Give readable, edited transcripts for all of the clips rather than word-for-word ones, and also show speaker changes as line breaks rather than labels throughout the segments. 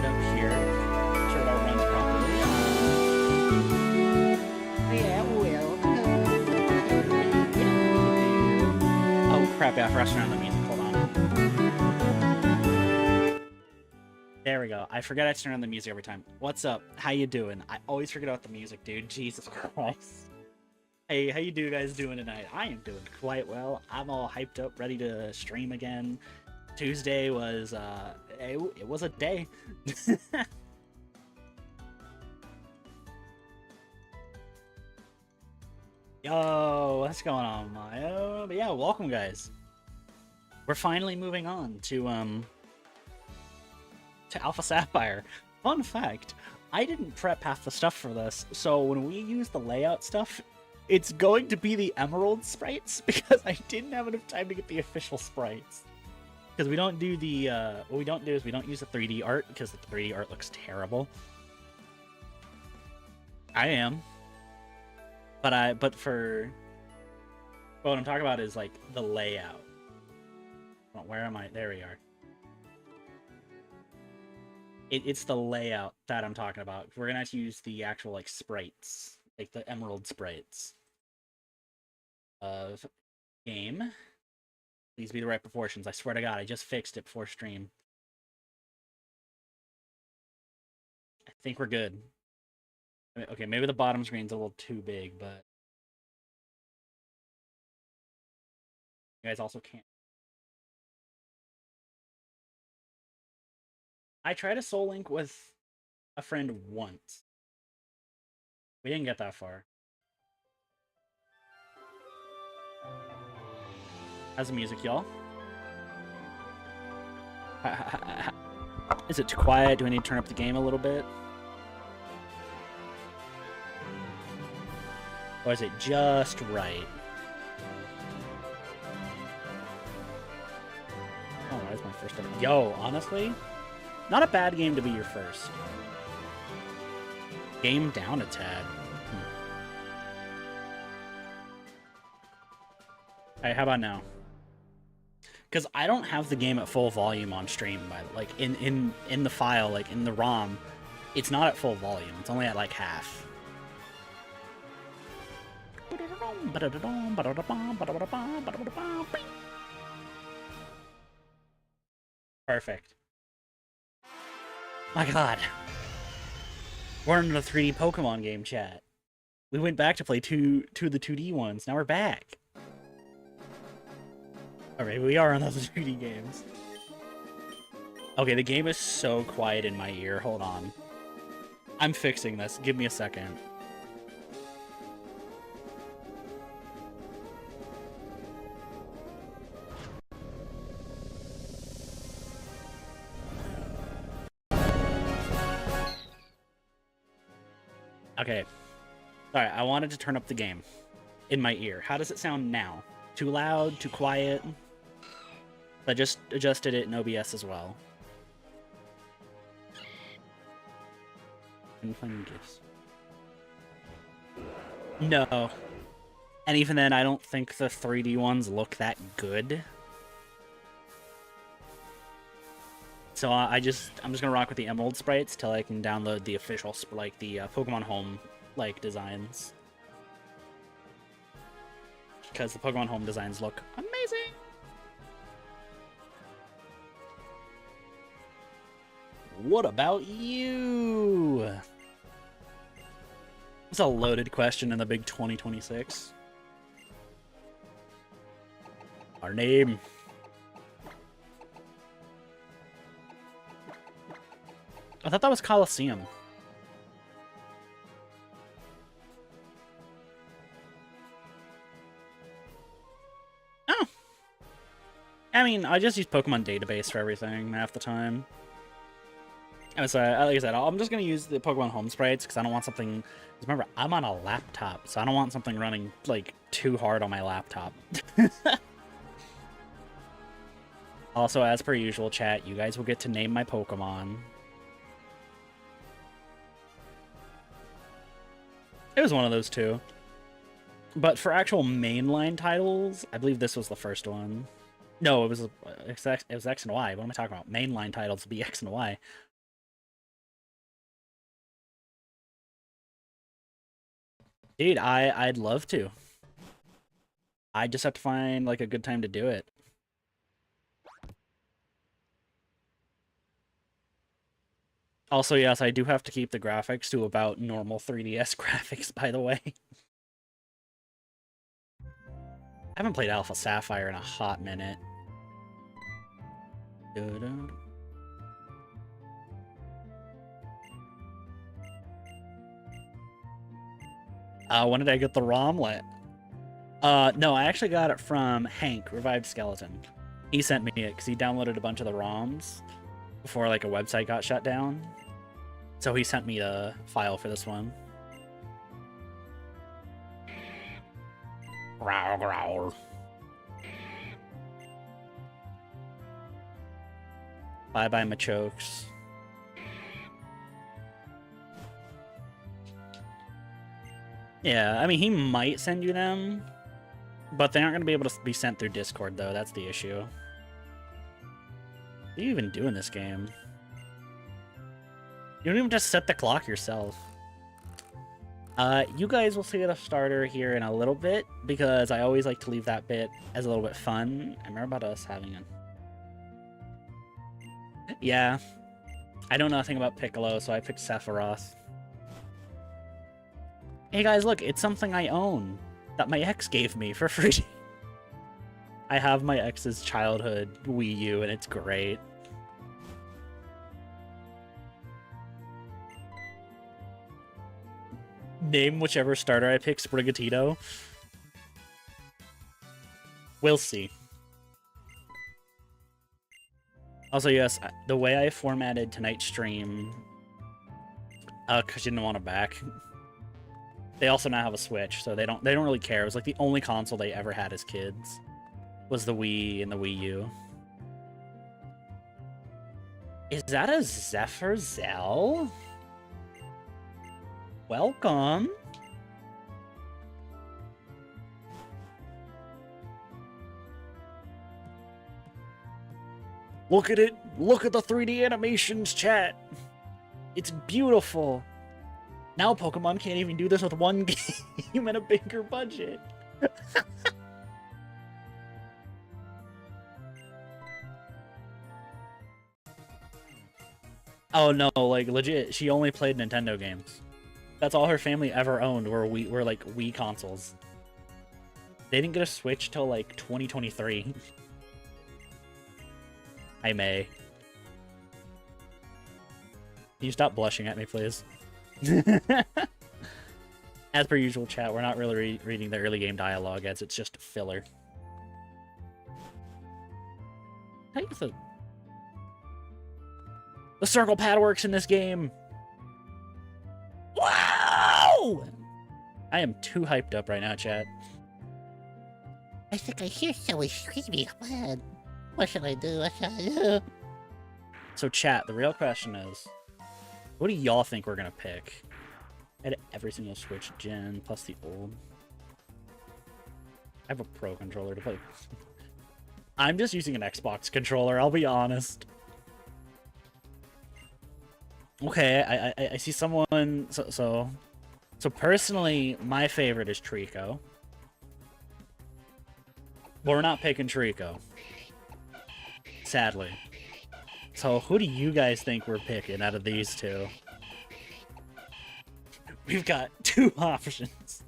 it up here. Make sure it all runs properly. Yeah, well. Oh crap! Yeah, I forgot to turn on the music. Hold on. There we go. I forget I turn on the music every time. What's up? How you doing? I always forget about the music, dude. Jesus Christ. Hey, how you guys doing tonight? I am doing quite well. I'm all hyped up, ready to stream again. Tuesday was, it was a day. Yo, what's going on, Mayo? But yeah, welcome, guys. We're finally moving on to Alpha Sapphire. Fun fact, I didn't prep half the stuff for this, so when we use the layout stuff, it's going to be the Emerald sprites, because I didn't have enough time to get the official sprites. Because we don't do the, what we don't do is we don't use the 3D art, because the 3D art looks terrible. I am. But for, what I'm talking about is, like, the layout. Oh, where am I? There we are. It's the layout that I'm talking about. We're gonna have to use the actual, like, sprites. Like, the Emerald sprites. Of game. Please be the right proportions. I swear to God, I just fixed it before stream. I think we're good. Okay, maybe the bottom screen's a little too big, but you guys also can't. I tried a Soul Link with a friend once. We didn't get that far. How's the music, y'all? Is it too quiet? Do I need to turn up the game a little bit? Or is it just right? Oh, that's my first time. Yo, honestly, not a bad game to be your first. Game down a tad. Alright, how about now? Because I don't have the game at full volume on stream, like in the file, like in the ROM, it's not at full volume. It's only at like half. Perfect. My God. We're in the 3D Pokemon game chat. We went back to play two of the 2D ones. Now we're back. Alright, we are on those 2D games. Okay, the game is so quiet in my ear. Hold on. I'm fixing this. Give me a second. Okay. Alright, I wanted to turn up the game in my ear. How does it sound now? Too loud? Too quiet? I just adjusted it in OBS as well. No. And even then, I don't think the 3D ones look that good. So I'm just gonna rock with the Emerald sprites till I can download the official, like the Pokemon Home like designs. Because the Pokemon Home designs look amazing. What about you? It's a loaded question in the big 2026. Our name. I thought that was Coliseum. Oh. I mean, I just use Pokemon Database for everything half the time. And so, like I said, I'm just going to use the Pokemon Home sprites because I don't want something... Remember, I'm on a laptop, so I don't want something running, like, too hard on my laptop. Also, as per usual, chat, you guys will get to name my Pokemon. It was one of those two. But for actual mainline titles, I believe this was the first one. No, it was X and Y. What am I talking about? Mainline titles would be X and Y. Dude, I'd love to. I just have to find like a good time to do it. Also, yes, I do have to keep the graphics to about normal 3DS graphics, by the way. I haven't played Alpha Sapphire in a hot minute. When did I get the ROMlet? No, I actually got it from Hank, Revived Skeleton. He sent me it because he downloaded a bunch of the ROMs before like a website got shut down. So he sent me a file for this one. Growl, growl. Bye-bye, Machokes. Yeah, I mean, he might send you them, but they aren't going to be able to be sent through Discord, though. That's the issue. What are you even do in this game? You don't even just set the clock yourself. You guys will see the starter here in a little bit, because I always like to leave that bit as a little bit fun. I remember about us having it. Yeah. I don't know nothing about Piccolo, so I picked Sephiroth. Hey guys, look, it's something I own that my ex gave me for free. I have my ex's childhood Wii U, and it's great. Name whichever starter I pick, Sprigatito. We'll see. Also, yes, the way I formatted tonight's stream, because you didn't want to back. They also now have a Switch, so they don't really care. It was like the only console they ever had as kids was the Wii and the Wii U. Is that a Zephyr Zell? Welcome. Look at it. Look at the 3D animations, chat. It's beautiful. Now Pokemon can't even do this with one game and a bigger budget. Oh no, like legit, she only played Nintendo games. That's all her family ever owned were like Wii consoles. They didn't get a Switch till like 2023. I may. Can you stop blushing at me, please? As per usual, chat, we're not really reading the early game dialogue as it's just filler. How do you the circle pad works in this game. Wow! I am too hyped up right now, chat.
I think I hear someone screaming. Man, what should I do? What should I do?
So, chat, the real question is, what do y'all think we're gonna pick? I had every single Switch gen plus the old. I have a Pro controller to play. I'm just using an Xbox controller, I'll be honest. Okay, I see someone. So personally, my favorite is Trico. We're not picking Trico, sadly. So who do you guys think we're picking out of these two? We've got two options.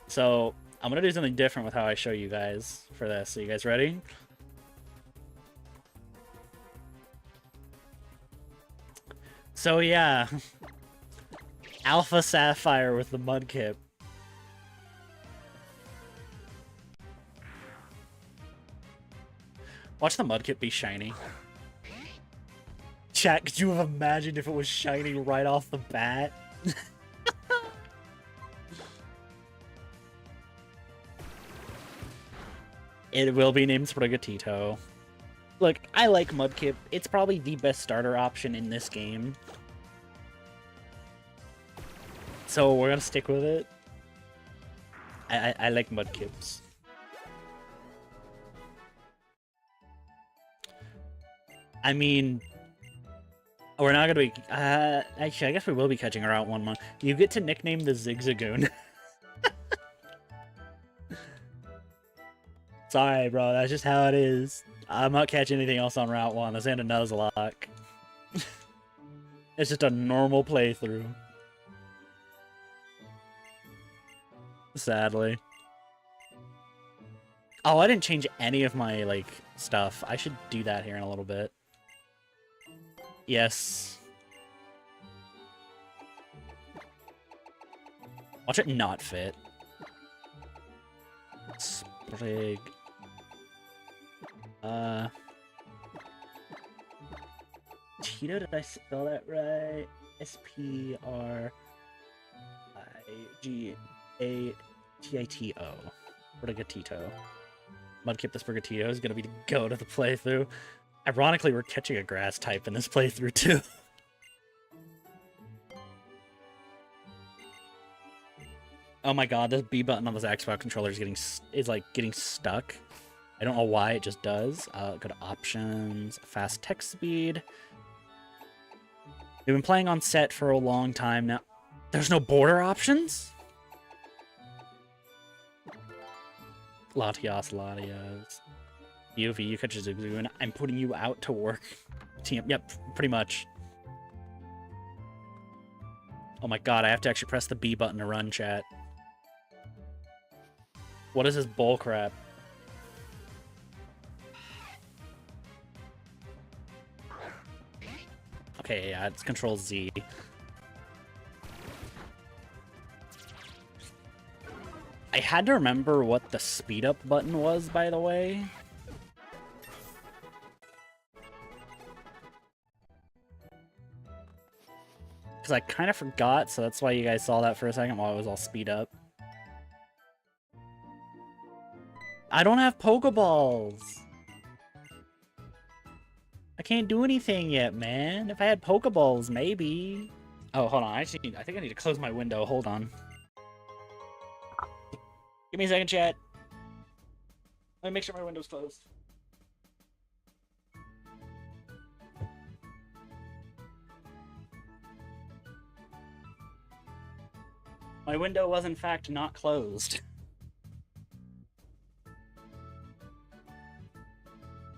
So I'm gonna do something different with how I show you guys for this. So you guys ready? So yeah, Alpha Sapphire with the Mudkip. Watch the Mudkip be shiny. Chat, could you have imagined if it was shiny right off the bat? It will be named Sprigatito. Look, I like Mudkip. It's probably the best starter option in this game. So we're gonna stick with it. I like Mudkips. I mean, we're not gonna be. Actually, I guess we will be catching Route 1 month. You get to nickname the Zigzagoon. Sorry, bro. That's just how it is. I'm not catching anything else on Route 1. This ain't a Nuzlocke. It's just a normal playthrough. Sadly. Oh, I didn't change any of my, like, stuff. I should do that here in a little bit. Yes. Watch it not fit. Sprig. Tito, did I spell that right? Sprigatito. Sprigatito. Mudkip the Sprigatito is gonna be the go to the playthrough. Ironically, we're catching a grass type in this playthrough too. Oh my god, this B button on this Xbox controller is getting stuck. I don't know why, it just does. Go to options, fast text speed. We've been playing on set for a long time now. There's no border options? Latios. UV, you catch a Zigzagoon. I'm putting you out to work. Team, yep, pretty much. Oh my god, I have to actually press the B button to run, chat. What is this bullcrap? Okay, yeah, it's Control Z. I had to remember what the speed up button was, by the way. Because I kind of forgot, so that's why you guys saw that for a second while it was all speed up. I don't have Pokeballs! I can't do anything yet, man. If I had Pokeballs, maybe. Oh, hold on. I think I need to close my window. Hold on. Give me a second, chat. Let me make sure my window's closed. My window was, in fact, not closed.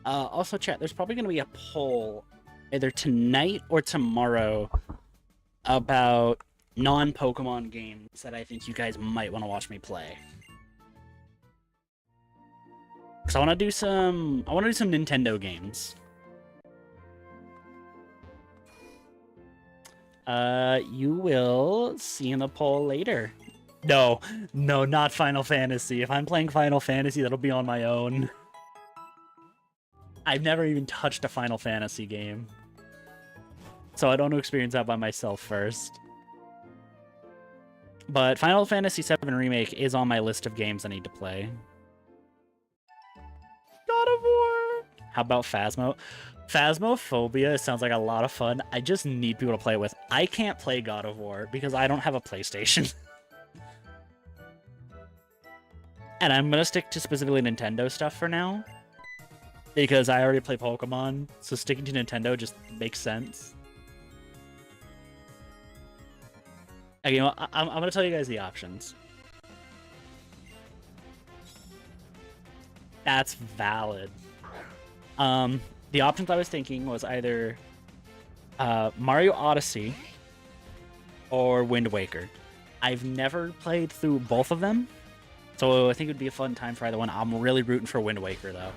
Also, chat, there's probably going to be a poll either tonight or tomorrow about non-Pokemon games that I think you guys might want to watch me play. Because I want to do some Nintendo games. You will see in the poll later. No, not Final Fantasy. If I'm playing Final Fantasy, that'll be on my own. I've never even touched a Final Fantasy game. So I don't want to experience that by myself first. But Final Fantasy VII Remake is on my list of games I need to play. God of War! How about Phasmo? Phasmophobia sounds like a lot of fun. I just need people to play with. I can't play God of War because I don't have a PlayStation. And I'm going to stick to specifically Nintendo stuff for now. Because I already play Pokemon, so sticking to Nintendo just makes sense. Okay, you know, I'm going to tell you guys the options. That's valid. The options I was thinking was either Mario Odyssey or Wind Waker. I've never played through both of them, so I think it would be a fun time for either one. I'm really rooting for Wind Waker, though.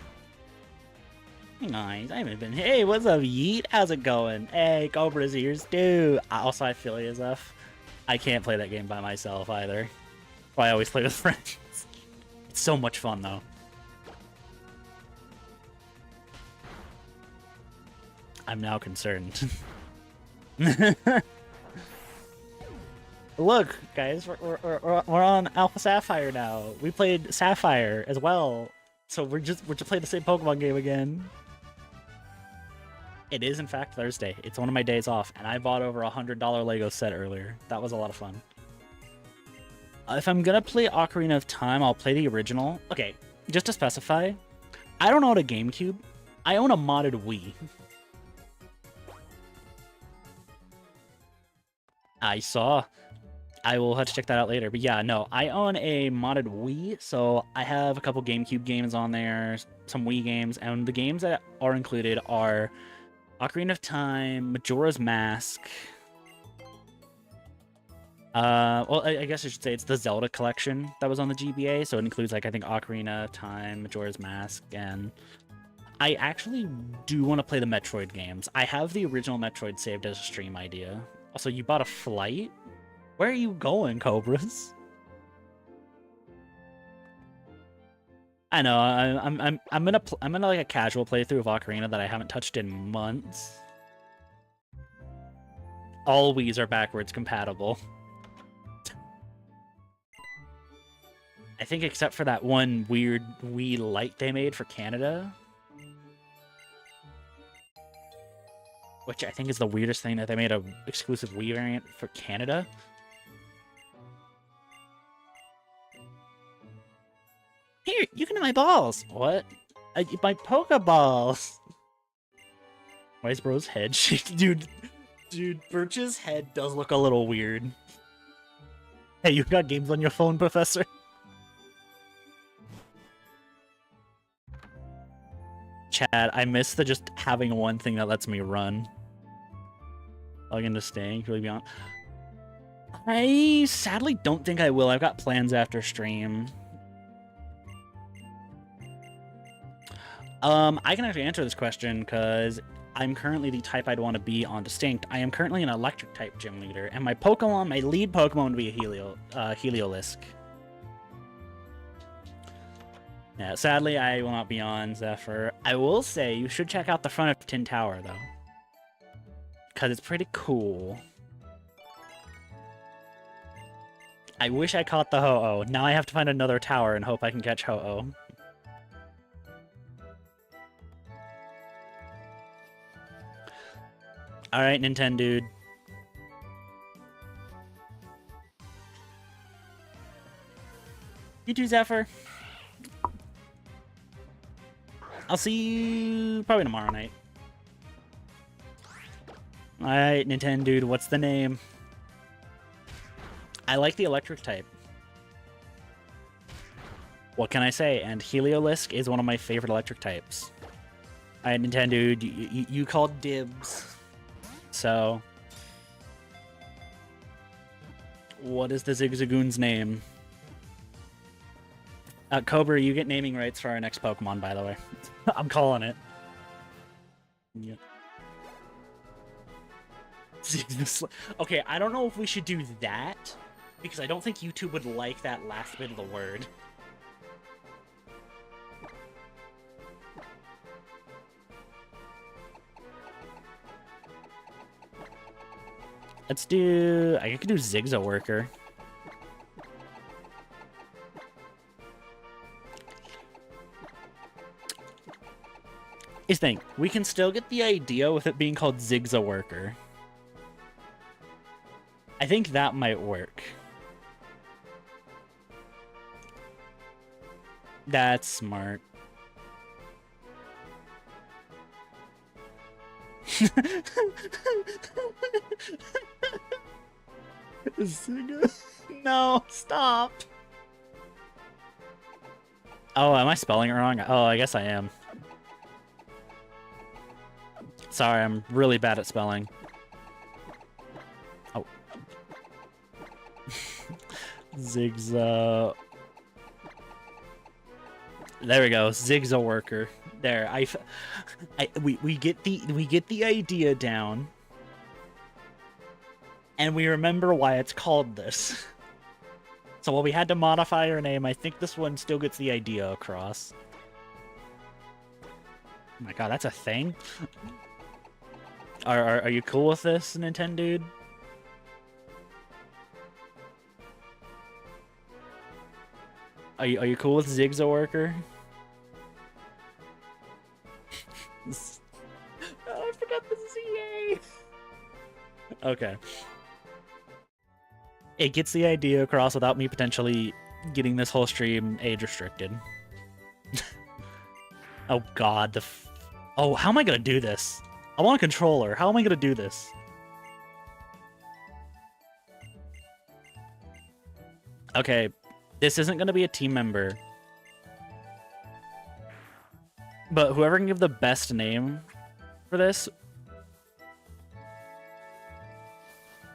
Hey guys, I haven't been. Hey, what's up, Yeet? How's it going? Hey, Cobra's ears, dude. Also, I feel you as F. I can't play that game by myself either. So I always play with friends. It's so much fun, though. I'm now concerned. Look, guys, we're on Alpha Sapphire now. We played Sapphire as well, so we're just playing the same Pokemon game again. It is, in fact, Thursday. It's one of my days off, and I bought over $100 Lego set earlier. That was a lot of fun. If I'm gonna play Ocarina of Time, I'll play the original. Okay, just to specify, I don't own a GameCube. I own a modded Wii. I saw. I will have to check that out later. But yeah, no, I own a modded Wii, so I have a couple GameCube games on there, some Wii games, and the games that are included are Ocarina of Time, Majora's Mask. Well, I guess I should say it's the Zelda collection that was on the GBA, so it includes, like, I think Ocarina of Time, Majora's Mask, and I actually do want to play the Metroid games. I have the original Metroid saved as a stream idea. Also, you bought a flight? Where are you going, Cobras? I know. I'm gonna like a casual playthrough of Ocarina that I haven't touched in months. All Wii's are backwards compatible. I think except for that one weird Wii Lite they made for Canada. Which I think is the weirdest thing, that they made an exclusive Wii variant for Canada. Here, you can have my balls. What? My Pokeballs. Why is bro's head shaking? Dude, Birch's head does look a little weird. Hey, you got games on your phone, Professor? Chad, I miss the just having one thing that lets me run. Log into staying, really beyond. I sadly don't think I will. I've got plans after stream. I can actually answer this question because I'm currently the type I'd want to be on Distinct. I am currently an electric type gym leader, and my lead Pokemon would be a Heliolisk. Yeah, sadly, I will not be on Zephyr. I will say you should check out the front of Tin Tower, though, because it's pretty cool. I wish I caught the Ho-Oh. Now I have to find another tower and hope I can catch Ho-Oh. Alright, Nintendo dude. You too, Zephyr. I'll see you probably tomorrow night. Alright, Nintendo dude, what's the name? I like the electric type. What can I say? And Heliolisk is one of my favorite electric types. Alright, Nintendo dude, you called dibs. So, what is the Zigzagoon's name? Cobra, you get naming rights for our next Pokemon, by the way. I'm calling it. Yeah. Okay, I don't know if we should do that, because I don't think YouTube would like that last bit of the word. Let's do... I could do Zigza Worker. Here's the thing. We can still get the idea with it being called Zigza Worker. I think that might work. That's smart. No, stop. Oh, am I spelling it wrong? Oh, I guess I am. Sorry, I'm really bad at spelling. Oh. Zigza. There we go. Zigza Worker. There. We get the idea down. And we remember why it's called this. So while we had to modify our name, I think this one still gets the idea across. Oh my god, that's a thing? Are you cool with this, Nintendo dude? Are you cool with Zigza Worker? Oh, I forgot the ZA! Okay. It gets the idea across without me potentially getting this whole stream age restricted. Oh god, oh, how am I gonna do this? I want a controller. How am I gonna do this? Okay, this isn't going to be a team member. But whoever can give the best name for this...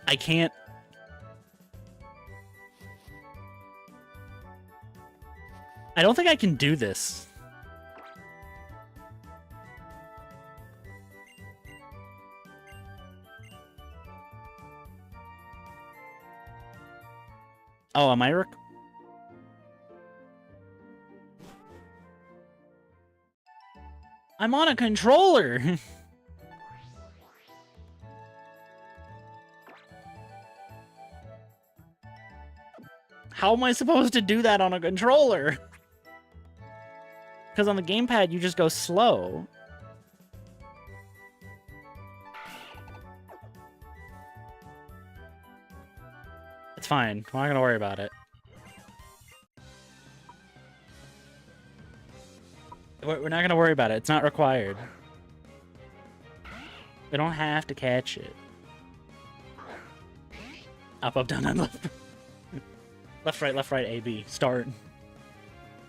I can't... I don't think I can do this. Oh, am I I'm on a controller! How am I supposed to do that on a controller? Because on the gamepad, you just go slow. It's fine. We're not gonna worry about it. We're not gonna worry about it. It's not required. We don't have to catch it. Up, up, down, down, left. Left, right, A, B. Start.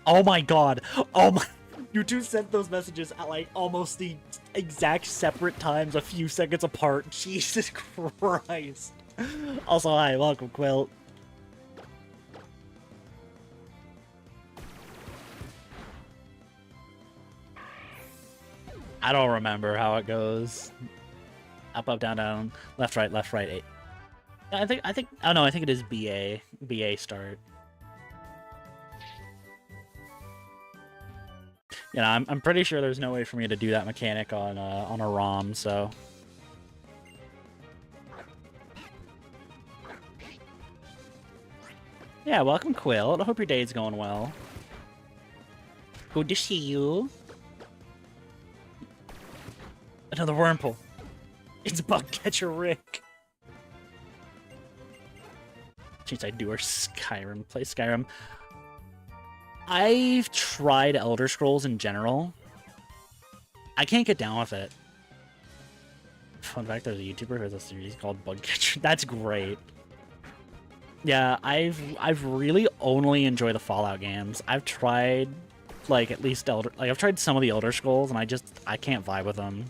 Oh my god. Oh my... You two sent those messages at, like, almost the exact separate times, a few seconds apart. Jesus Christ. Also, hi. Welcome, Quilt. I don't remember how it goes. Up, up, down, down. Left, right, A. I think... Oh, no, I think it is BA. BA start. You know, I'm pretty sure there's no way for me to do that mechanic on a ROM, so... Yeah, welcome, Quill. I hope your day's going well. Good to see you. Another Wurmple. It's Bugcatcher Rick. Jeez, I do our Skyrim. Play Skyrim. I've tried Elder Scrolls in general. I can't get down with it. Fun fact, there's a YouTuber who has a series called Bugcatcher. That's great. Yeah, I've really only enjoyed the Fallout games. I've tried, like, at least I've tried some of the Elder Scrolls, and I can't vibe with them.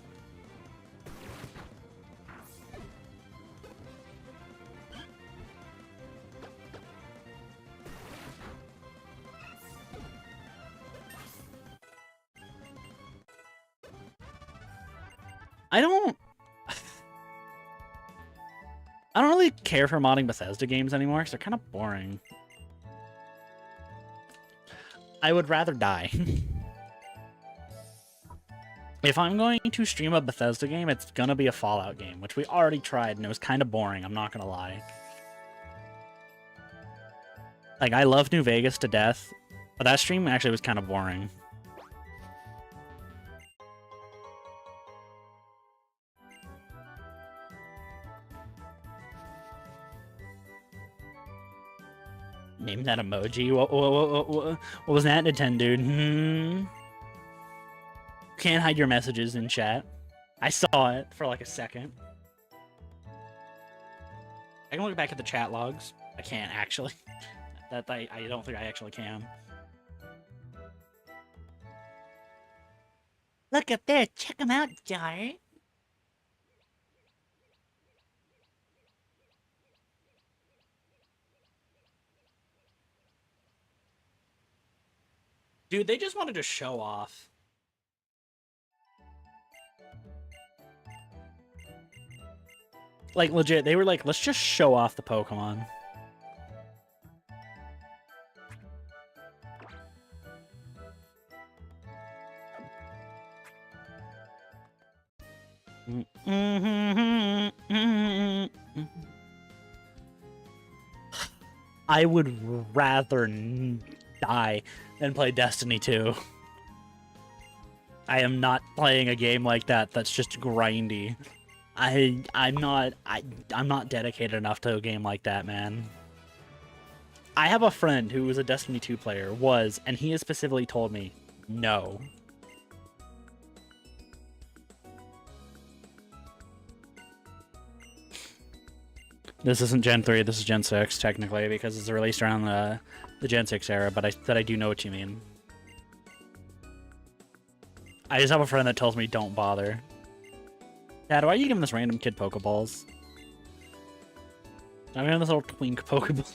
I don't really care for modding Bethesda games anymore, because they're kind of boring. I would rather die. If I'm going to stream a Bethesda game, it's gonna be a Fallout game, which we already tried, and it was kind of boring, I'm not gonna lie. Like, I love New Vegas to death, but that stream actually was kind of boring. Name that emoji. What was that, Nintendo? Can't hide your messages in chat. I saw it for like a second. I can look back at the chat logs. I can't actually. I don't think I actually can.
Look up there. Check them out, Jar.
Dude, they just wanted to show off. Like, legit, they were like, let's just show off the Pokemon. I would rather die than play Destiny 2. I am not playing a game like that that's just grindy. I'm not dedicated enough to a game like that, man. I have a friend who was a Destiny 2 player, and he has specifically told me, no. This isn't Gen 3, this is Gen 6, technically, because it's released around the Gen 6 era, but I do know what you mean. I just have a friend that tells me don't bother. Dad, why are you giving this random kid Pokeballs? I'm giving this little twink Pokeball.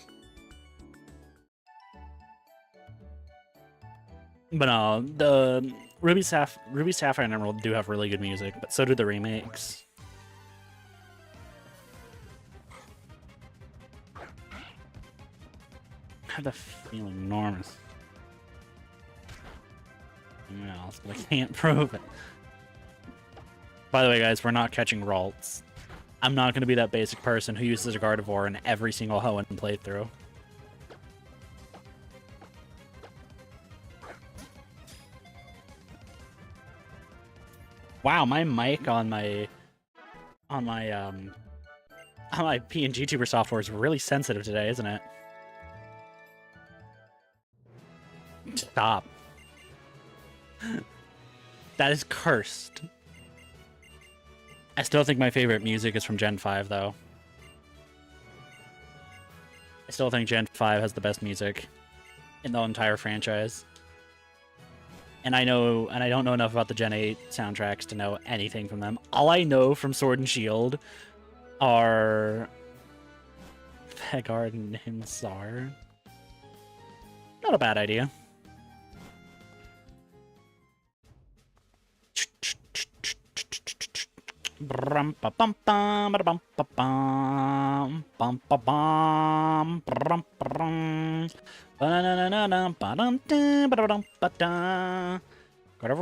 But no, the Ruby, Sapphire, and Emerald do have really good music, but so do the remakes. I have the feeling enormous. Else, but I can't prove it. By the way, guys, we're not catching Ralts. I'm not going to be that basic person who uses a Gardevoir in every single Hoenn playthrough. Wow, my mic on my PNG Tuber software is really sensitive today, isn't it? Stop. That is cursed. I still think my favorite music is from Gen 5, though. I still think Gen 5 has the best music in the entire franchise. And I don't know enough about the Gen 8 soundtracks to know anything from them. All I know from Sword and Shield are Vegard and Himsar. Not a bad idea. Gardevoir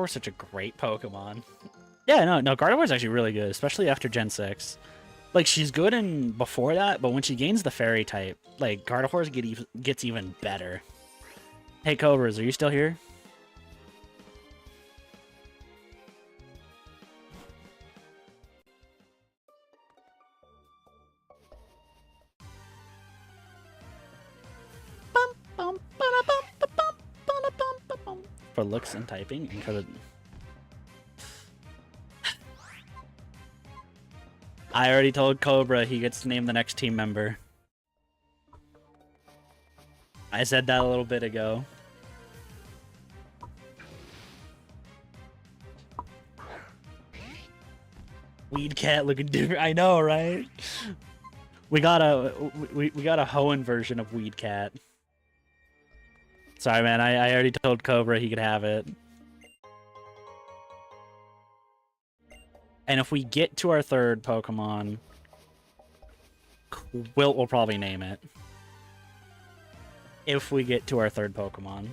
is such a great Pokemon. Yeah, no, Gardevoir is actually really good, especially after Gen 6. Like, she's good in before that, but when she gains the Fairy type, like, Gardevoir gets even better. Hey, Cobras, are you still here? For looks and typing, and for the... I already told Cobra he gets to name the next team member. I said that a little bit ago. Weed Cat looking different. I know, right? We got a Hoenn version of Weed Cat. Sorry, man. I already told Cobra he could have it. And if we get to our third Pokemon, Wilt will probably name it. If we get to our third Pokemon.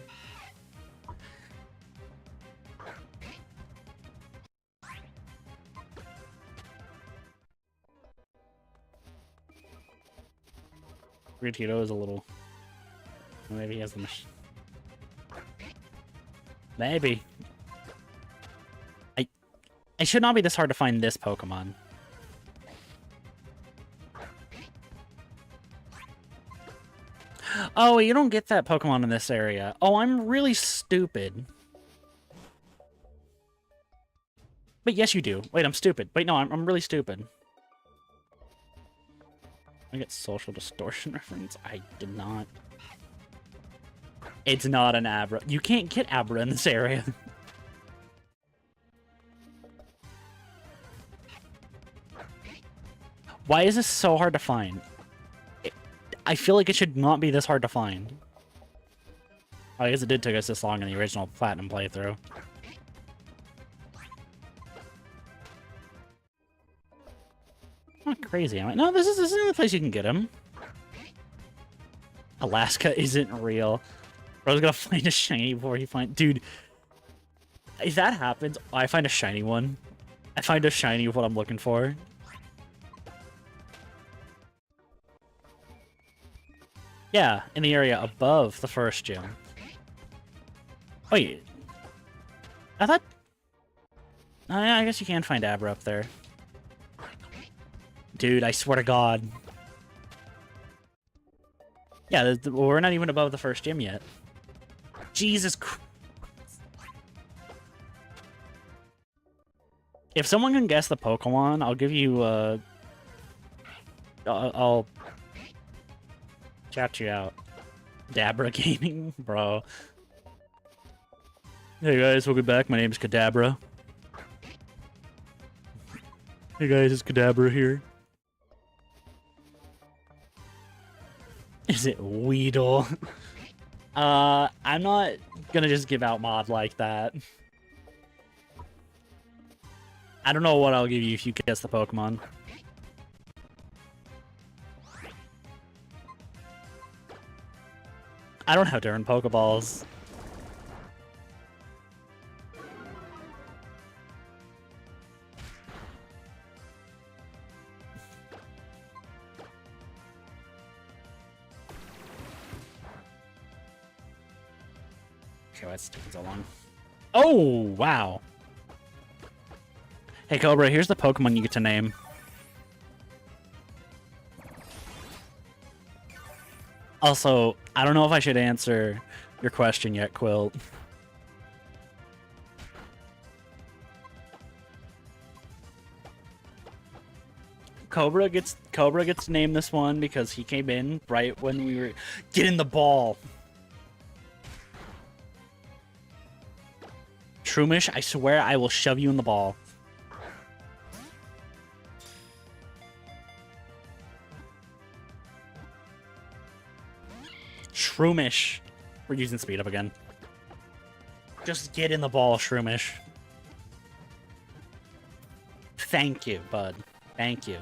Gratito is a little... Maybe he has the machine. Maybe. It should not be this hard to find this Pokemon. Oh, you don't get that Pokemon in this area. Oh, I'm really stupid. But yes, you do. Wait, I'm stupid. Wait, no, I'm really stupid. I get social distortion reference. I did not. It's not an Abra. You can't get Abra in this area. Why is this so hard to find? I feel like it should not be this hard to find. I guess it did take us this long in the original Platinum playthrough. Not crazy, am I? No, this is the place you can get him. Alaska isn't real. Bro's gonna find a shiny before he finds... Dude, if that happens, I find a shiny one. I find a shiny of what I'm looking for. Yeah, in the area above the first gym. Wait. I thought... Oh, yeah, I guess you can find Abra up there. Dude, I swear to God. Yeah, we're not even above the first gym yet. Jesus Christ. If someone can guess the Pokemon, I'll give you I'll chat you out. Dabra Gaming, bro. Hey guys, welcome back. My name is Kadabra. Hey guys, it's Kadabra here. Is it Weedle? I'm not gonna just give out mod like that. I don't know what I'll give you if you guess the Pokemon. I don't have to earn Pokeballs. Okay, why it's taking so long? Oh, wow. Hey, Cobra, here's the Pokemon you get to name. Also, I don't know if I should answer your question yet, Quilt. Cobra gets to name this one because he came in right when we were getting the ball. Shroomish, I swear I will shove you in the ball. Shroomish. We're using speed up again. Just get in the ball, Shroomish. Thank you, bud. Thank you.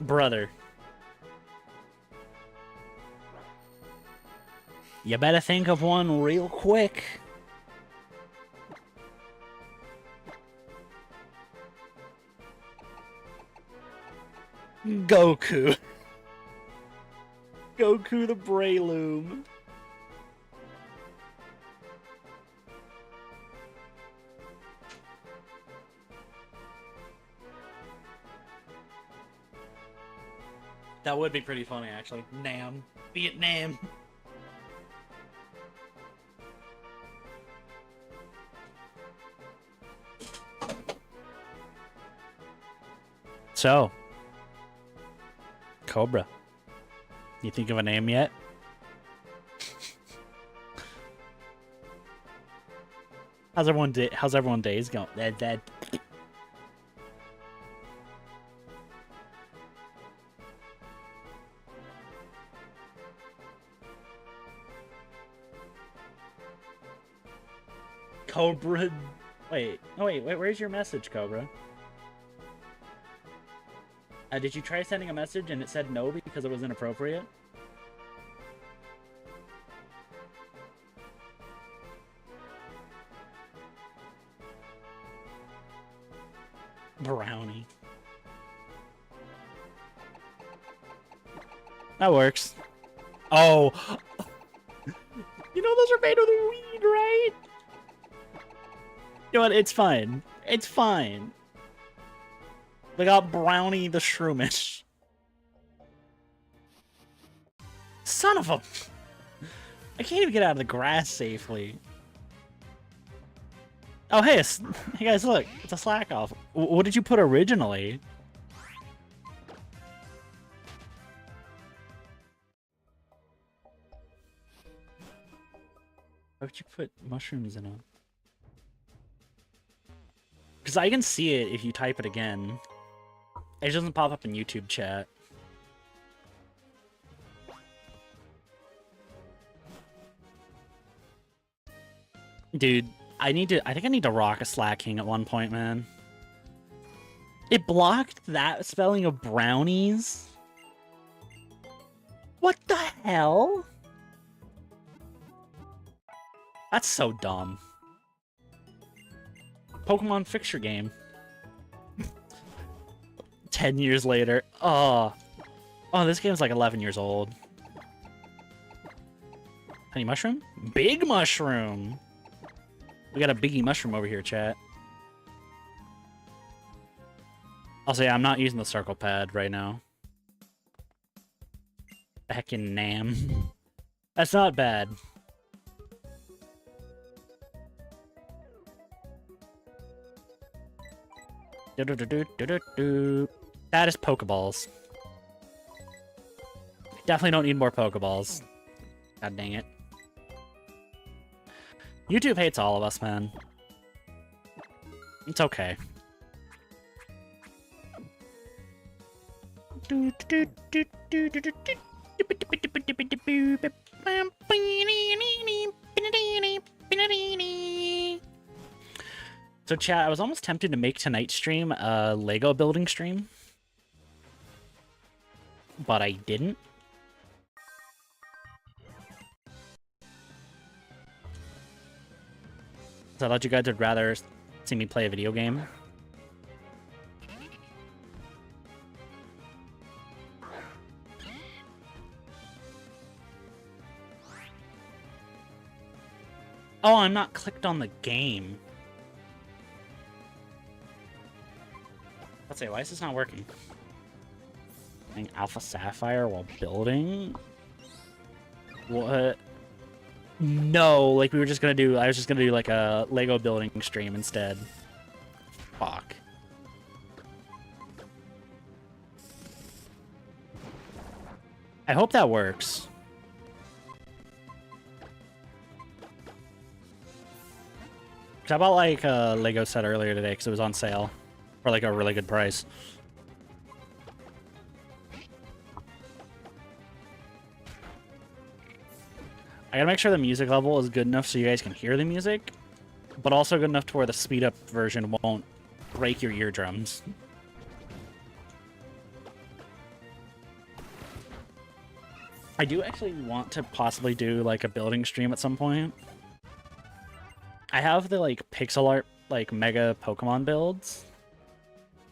Brother. You better think of one real quick. Goku. Goku the Breloom. That would be pretty funny, actually. Nam. Vietnam. So, Cobra. You think of a name yet? How's everyone days going? That. Cobra. Wait. Oh wait. Where's your message, Cobra? Did you try sending a message and it said no because it was inappropriate? Brownie. That works. Oh! You know those are made of weed, right? You know what? It's fine. It's fine. They got Brownie the Shroomish. Son of a... I can't even get out of the grass safely. Oh, hey, hey guys, look. It's a slack off. What did you put originally? Why would you put mushrooms in it? Because I can see it if you type it again. It doesn't pop up in YouTube chat. Dude, I think I need to rock a Slack King at one point, man. It blocked that spelling of brownies? What the hell? That's so dumb. Pokemon fix your game. 10 years later. Oh, this game's like 11 years old. Honey mushroom? Big mushroom! We got a biggie mushroom over here, chat. Also, yeah, I'm not using the circle pad right now. Heckin' Nam. That's not bad. Do-do-do-do-do-do-do. That is Pokeballs. Definitely don't need more Pokeballs. God dang it. YouTube hates all of us, man. It's okay. So chat, I was almost tempted to make tonight's stream a Lego building stream, but I didn't. So I thought you guys would rather see me play a video game. Oh, I'm not clicked on the game. Let's say, why is this not working? Playing Alpha Sapphire while building? What? No, like we were just gonna do. I was just gonna do like a Lego building stream instead. Fuck. I hope that works. I bought like a Lego set earlier today because it was on sale for like a really good price. I gotta make sure the music level is good enough so you guys can hear the music, but also good enough to where the speed up version won't break your eardrums. I do actually want to possibly do like a building stream at some point. I have the like pixel art like mega Pokemon builds.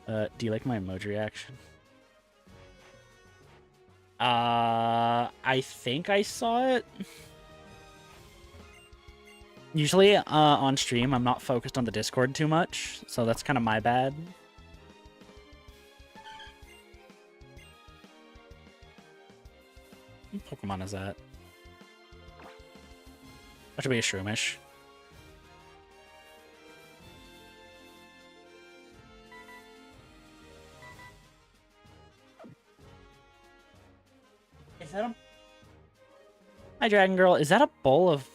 Do you like my emoji reaction? I think I saw it. Usually on stream, I'm not focused on the Discord too much, so that's kind of my bad. What Pokemon is that? That should be a Shroomish. Is that a... Hi, Dragon Girl. Is that a bowl of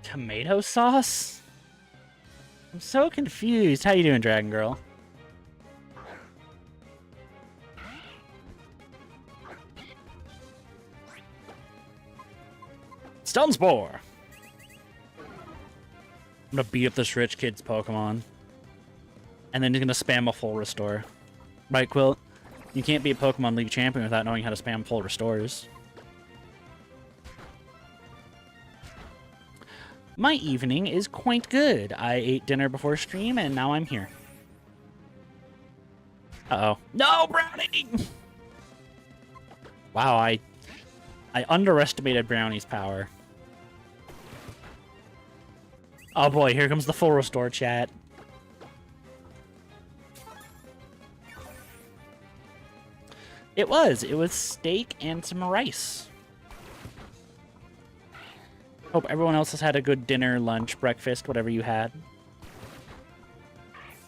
tomato sauce? I'm so confused. How you doing, Dragon Girl? Stun Spore! I'm gonna beat up this rich kid's Pokemon. And then he's gonna spam a full restore. Right, Quilt? You can't be a Pokemon League champion without knowing how to spam full restores. My evening is quite good. I ate dinner before stream, and now I'm here. Uh-oh. No, Brownie! Wow, I underestimated Brownie's power. Oh boy, here comes the full restore, chat. It was steak and some rice. Hope everyone else has had a good dinner, lunch, breakfast, whatever you had.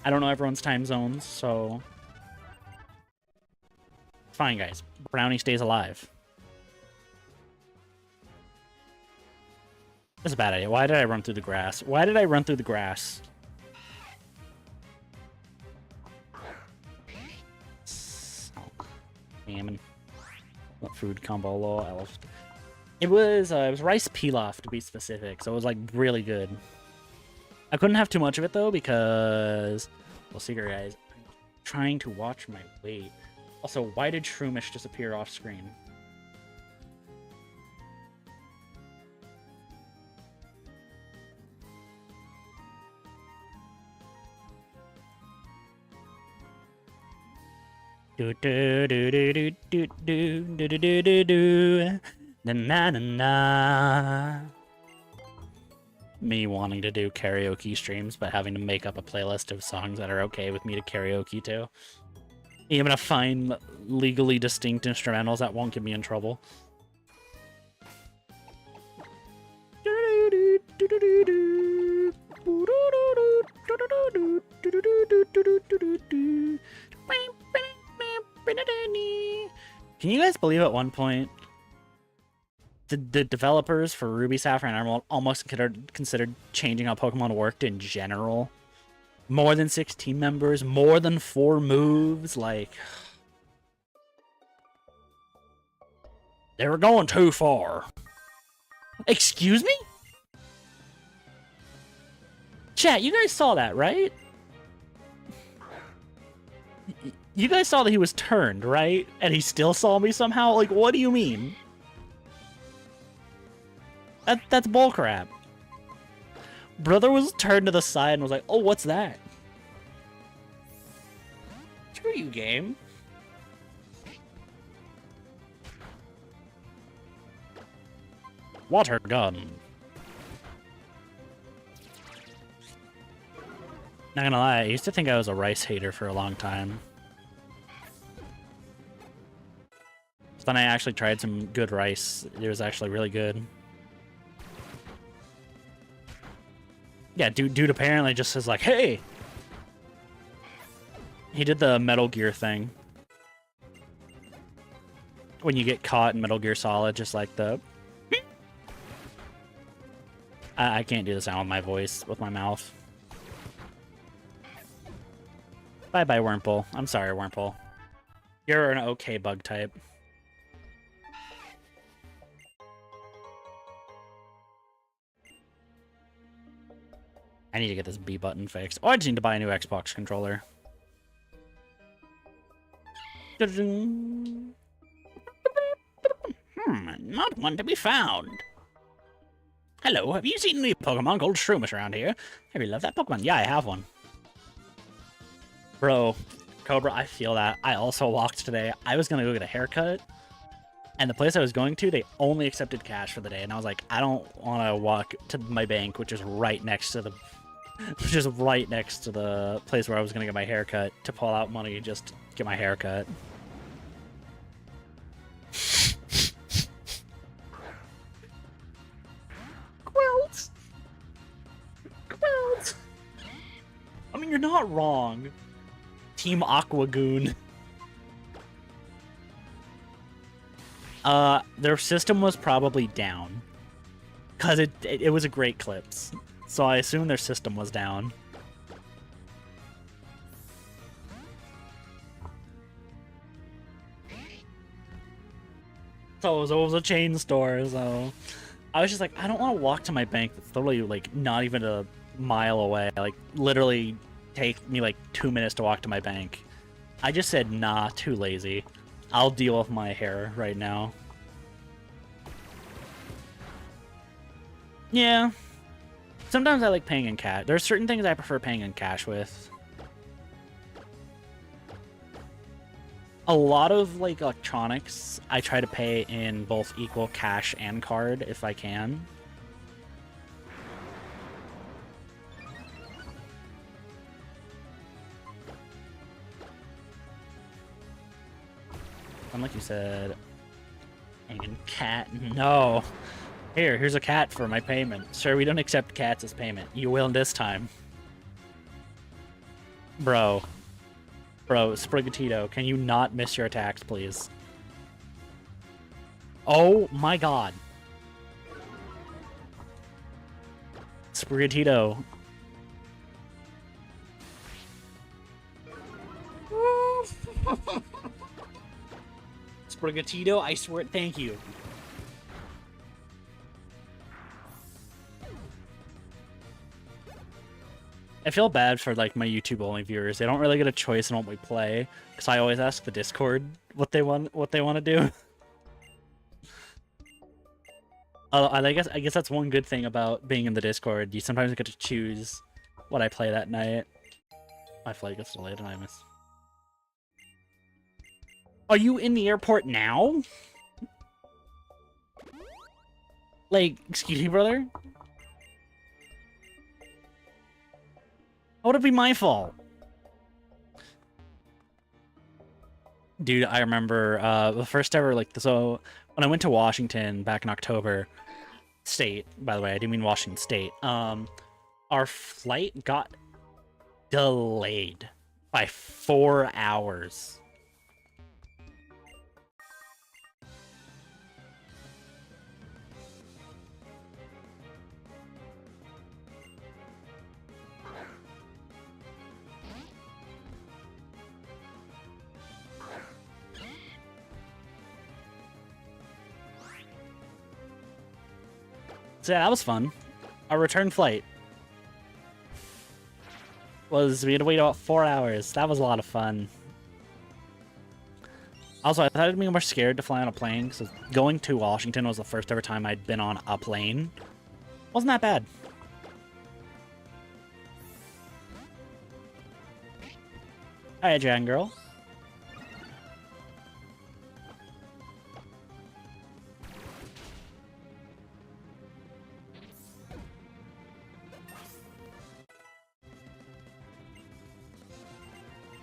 I don't know everyone's time zones, so... It's fine, guys. Brownie stays alive. That's a bad idea. Why did I run through the grass? Why did I run through the grass? Salmon. What food combo low? It was rice pilaf to be specific, so it was like really good. I couldn't have too much of it though because, well, secret guys, I'm trying to watch my weight. Also, why did Shroomish disappear off screen? Do do do do do do do do do do do. Na na na na. Me wanting to do karaoke streams, but having to make up a playlist of songs that are okay with me to karaoke to. Even to find legally distinct instrumentals that won't get me in trouble. Can you guys believe at one point the developers for Ruby, Sapphire, and Emerald almost considered changing how Pokemon worked in general? More than 6 team members, more than 4 moves, like... They were going too far. Excuse me? Chat, you guys saw that, right? You guys saw that he was turned, right? And he still saw me somehow? Like, what do you mean? That's bullcrap. Brother was turned to the side and was like, oh, what's that? Screw you, game. Water gun. Not gonna lie, I used to think I was a rice hater for a long time. Then I actually tried some good rice. It was actually really good. Yeah, dude apparently just says like, hey! He did the Metal Gear thing. When you get caught in Metal Gear Solid, just like the... I can't do the sound with my voice, with my mouth. Bye-bye, Wurmple. I'm sorry, Wurmple. You're an okay bug type. I need to get this B button fixed. Oh, I just need to buy a new Xbox controller. Not one to be found. Hello, have you seen any Pokemon called Shroomish around here? Have you loved that Pokemon? Yeah, I have one. Bro, Cobra, I feel that. I also walked today. I was gonna go get a haircut, and the place I was going to, they only accepted cash for the day, and I was like, I don't want to walk to my bank, which is right next to the place where I was gonna get my haircut, to pull out money just to get my haircut. Quilt! Quilt! I mean, you're not wrong. Team Aquagoon. Their system was probably down. Because it was a great clips. So I assume their system was down. So it was a chain store, so... I was just like, I don't want to walk to my bank that's literally, like, not even a mile away. Like, literally take me, like, 2 minutes to walk to my bank. I just said, nah, too lazy. I'll deal with my hair right now. Yeah. Sometimes I like paying in cash. There are certain things I prefer paying in cash with. A lot of, like, electronics, I try to pay in both equal cash and card if I can. Like you said, and cat, no. Here's a cat for my payment. Sir, we don't accept cats as payment. You will this time. Bro, Sprigatito, can you not miss your attacks, please? Oh my god. Sprigatito. Sprigatito, I swear, thank you. I feel bad for, like, my YouTube only viewers. They don't really get a choice in what we play, because I always ask the Discord what they want to do. I guess that's one good thing about being in the Discord. You sometimes get to choose what I play that night. My flight gets delayed and I miss. Are you in the airport now? Like, excuse me, brother? How would it be my fault? Dude, I remember the first ever, like, so when I went to Washington back in October, State, by the way, I didn't mean Washington State, our flight got delayed by 4 hours. So yeah, that was fun. Our return flight was, we had to wait about 4 hours. That was a lot of fun. Also, I thought I'd be more scared to fly on a plane, because going to Washington was the first ever time I'd been on a plane. Wasn't that bad. Alright, Dragon Girl.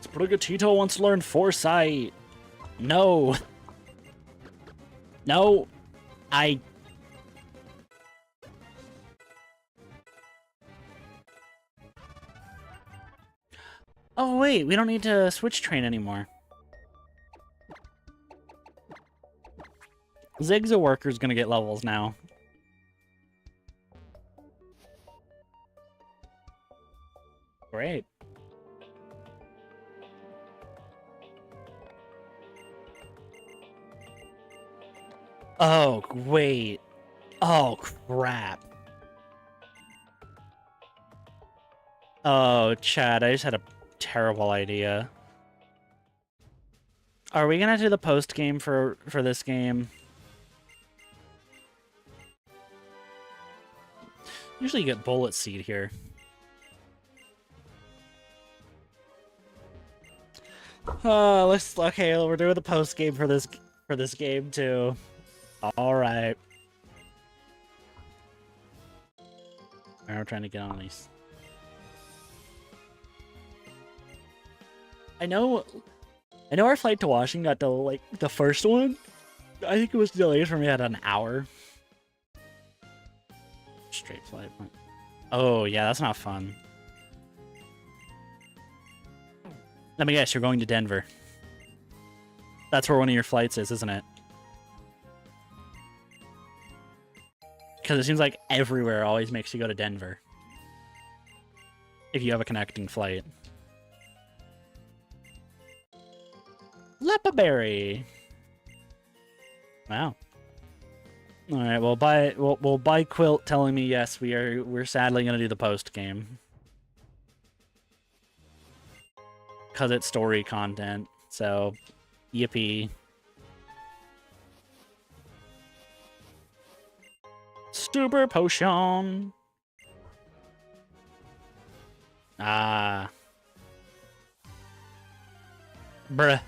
Sprigatito wants to learn Foresight. No. No. Oh, wait. We don't need to switch train anymore. Zig's a worker's gonna get levels now. Great. Oh, wait. Oh, crap. Oh, Chad, I just had a terrible idea. Are we gonna do the post game for this game? Usually you get bullet seed here. Okay, we're doing the post game for this game too. All right. I'm trying to get on these. I know our flight to Washington got delayed, like the first one. I think it was delayed for me at an hour. Straight flight. Oh yeah, that's not fun. Let me guess, you're going to Denver. That's where one of your flights is, isn't it? Because it seems like everywhere always makes you go to Denver. If you have a connecting flight. Lepaberry. Wow. All right. Well, we'll buy Quilt telling me yes. We're sadly gonna do the post game because it's story content. So, yippee. Super potion. Ah. Bruh.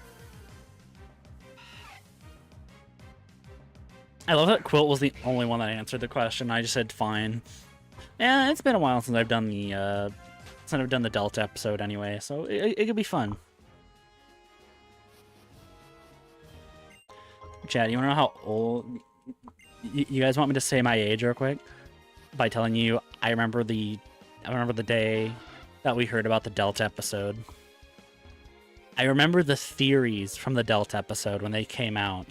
I love that Quilt was the only one that answered the question. I just said fine. Yeah, it's been a while since I've done the Delta episode anyway, so it could be fun. Chad, you wanna know how old? You guys want me to say my age real quick by telling you I remember the day that we heard about the Delta episode. I remember the theories from the Delta episode when they came out.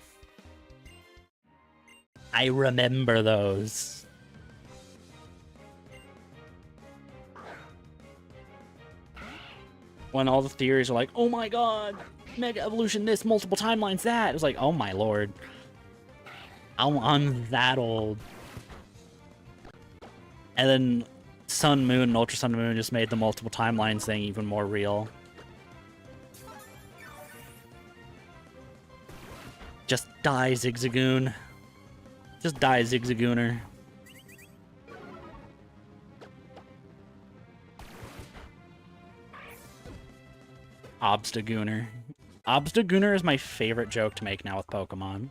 I remember those. When all the theories are like, oh my god, Mega Evolution this, multiple timelines that. It was like, oh my lord. I'm that old. And then Sun Moon and Ultra Sun and Moon just made the multiple timelines thing even more real. Just die, Zigzagoon. Just die, Zigzagooner. Obstagooner. Obstagooner is my favorite joke to make now with Pokemon.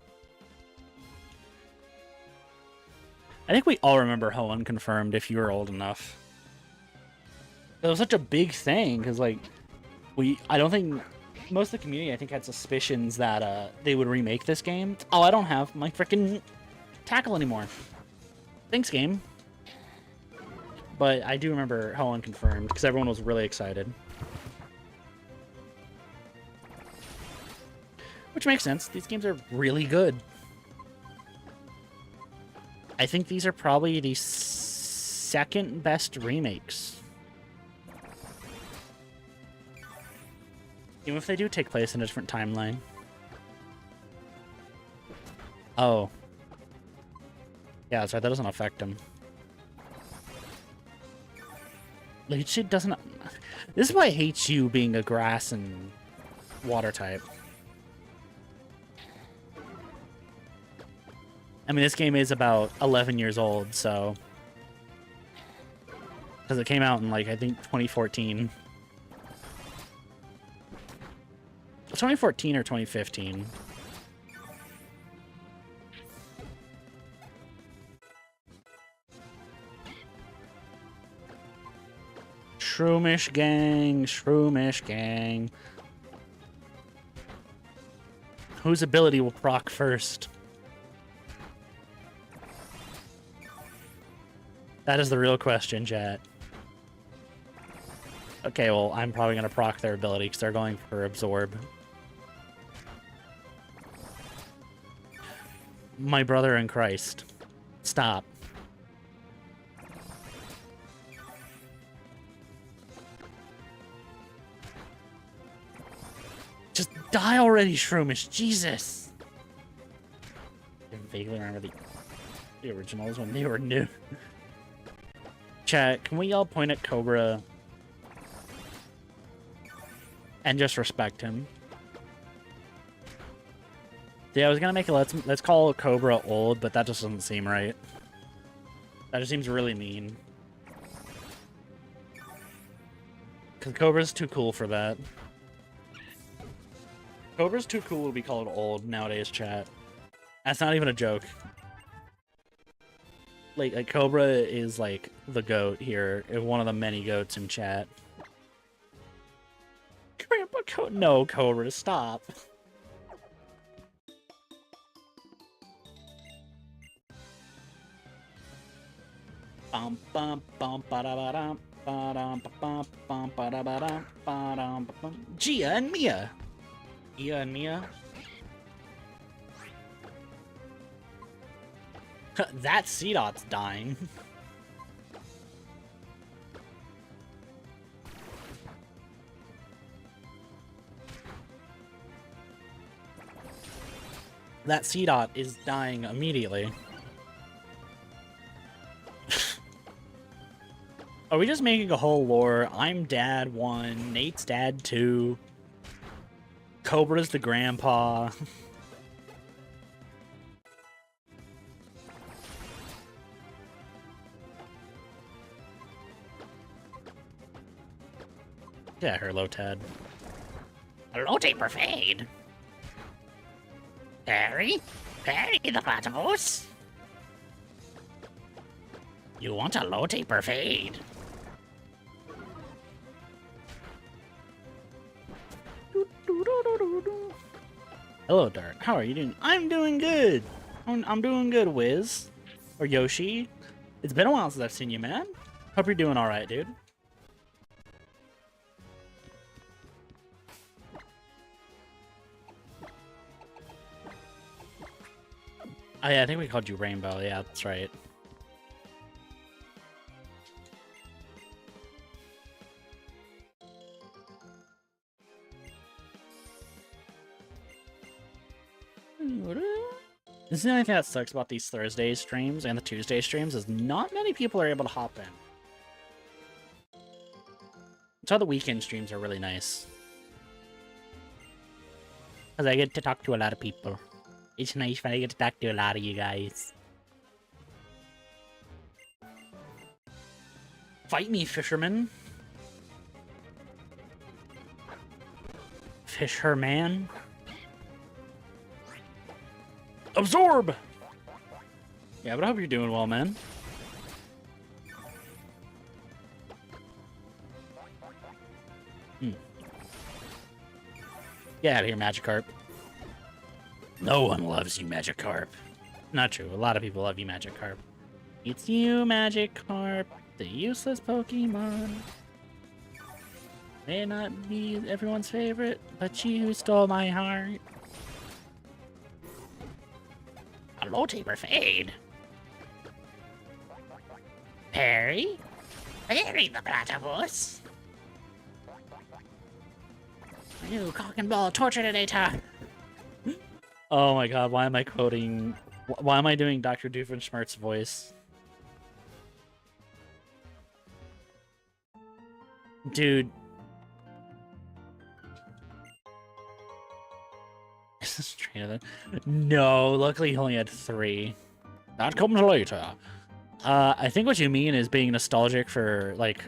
I think we all remember Ho Unconfirmed if you were old enough. It was such a big thing, because, like, I don't think... Most of the community, I think, had suspicions that they would remake this game. Oh, I don't have my freaking tackle anymore. Thanks, game. But I do remember Ho Unconfirmed, because everyone was really excited. Which makes sense. These games are really good. I think these are probably the second best remakes. Even if they do take place in a different timeline. Oh. Yeah, that's right. That doesn't affect them. Leech Seed doesn't... This is why I hate you being a grass and water type. I mean, this game is about 11 years old, so... Because it came out in, like, I think 2014. 2014 or 2015. Shroomish gang, Shroomish gang. Whose ability will proc first? That is the real question, chat. Okay, well, I'm probably going to proc their ability because they're going for Absorb. My brother in Christ. Stop. Just die already, Shroomish. Jesus. I vaguely remember the originals when they were new. Chat, can we all point at Cobra and just respect him? Yeah, I was gonna make a let's call Cobra old, but that just doesn't seem right. That just seems really mean. Cause Cobra's too cool for that. Cobra's too cool to be called old nowadays, chat. That's not even a joke. Like Cobra is like the goat here, one of the many goats in chat. Grandpa no, Cobra, stop. Bum bum bum ba da ba dum ba dum bum bum ba da ba dum ba dum bum. Gia and Mia. Gia and Mia. That C-Dot's dying. That C-Dot is dying immediately. Are we just making a whole lore? I'm dad 1, Nate's dad 2, Cobra's the grandpa. Yeah, hello, Ted.
Hello, Taperfade. Perry? Perry the platypus? You want a low Taperfade?
Hello, Dart. How are you doing? I'm doing good. I'm doing good, Wiz. Or Yoshi. It's been a while since I've seen you, man. Hope you're doing alright, dude. Oh, yeah, I think we called you Rainbow. Yeah, that's right. This is the only thing that sucks about these Thursday streams and the Tuesday streams is not many people are able to hop in. That's why the weekend streams are really nice. Because I get to talk to a lot of people. It's nice when I get to talk to a lot of you guys. Fight me, fisherman. Fisherman. Absorb! Yeah, but I hope you're doing well, man. Get out of here, Magikarp. No one loves you, Magikarp. Not true. A lot of people love you, Magikarp. It's you, Magikarp, the useless Pokemon. May not be everyone's favorite, but you stole my heart.
Hello, Taperfade. Perry? Perry the platypus? You cock and ball torture today, Todd.
Oh my god, why am I quoting... Why am I doing Dr. Doofenshmirtz's voice? Dude. No, luckily he only had 3. That comes later. I think what you mean is being nostalgic for, like,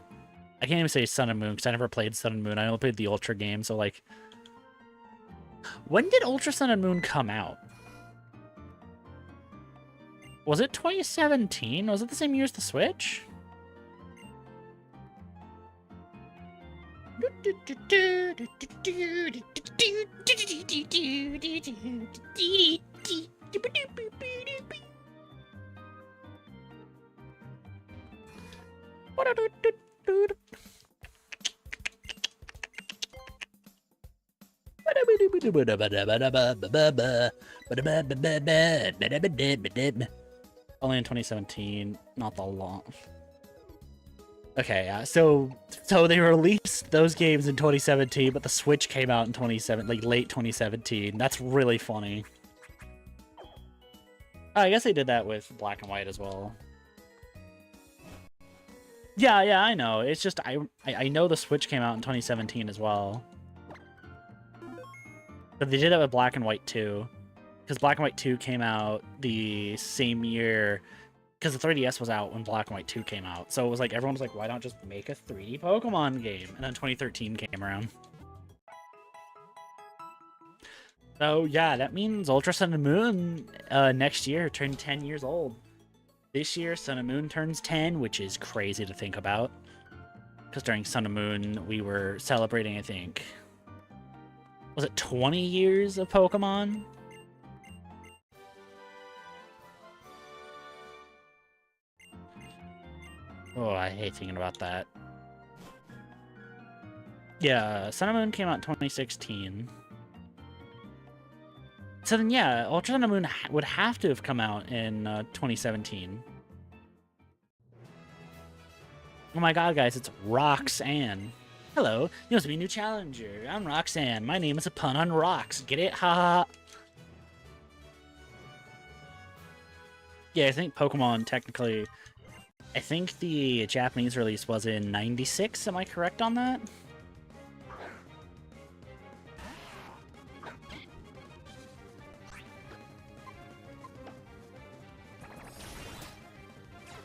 I can't even say Sun and Moon because I never played Sun and Moon. I only played the Ultra game, so, like, when did Ultra Sun and Moon come out? Was it 2017? Was it the same year as the Switch? Only in 2017, not the long. Okay, yeah. So they released those games in 2017, but the Switch came out in late 2017. That's really funny. I guess they did that with Black and White as well. Yeah, I know. It's just I know the Switch came out in 2017 as well. But they did that with Black and White 2. Because Black and White 2 came out the same year. Because the 3DS was out when Black and White 2 came out. So it was like, everyone was like, why not just make a 3D Pokemon game? And then 2013 came around. So yeah, that means Ultra Sun and Moon next year turned 10 years old. This year, Sun and Moon turns 10, which is crazy to think about. Because during Sun and Moon, we were celebrating, I think, was it 20 years of Pokemon? Oh, I hate thinking about that. Yeah, Sun and Moon came out in 2016. So then, yeah, Ultra Sun and Moon would have to have come out in 2017. Oh my god, guys, it's Roxanne. Hello, you must be a new challenger. I'm Roxanne. My name is a pun on rocks. Get it? Ha ha. Yeah, I think Pokemon technically... I think the Japanese release was in 96. Am I correct on that?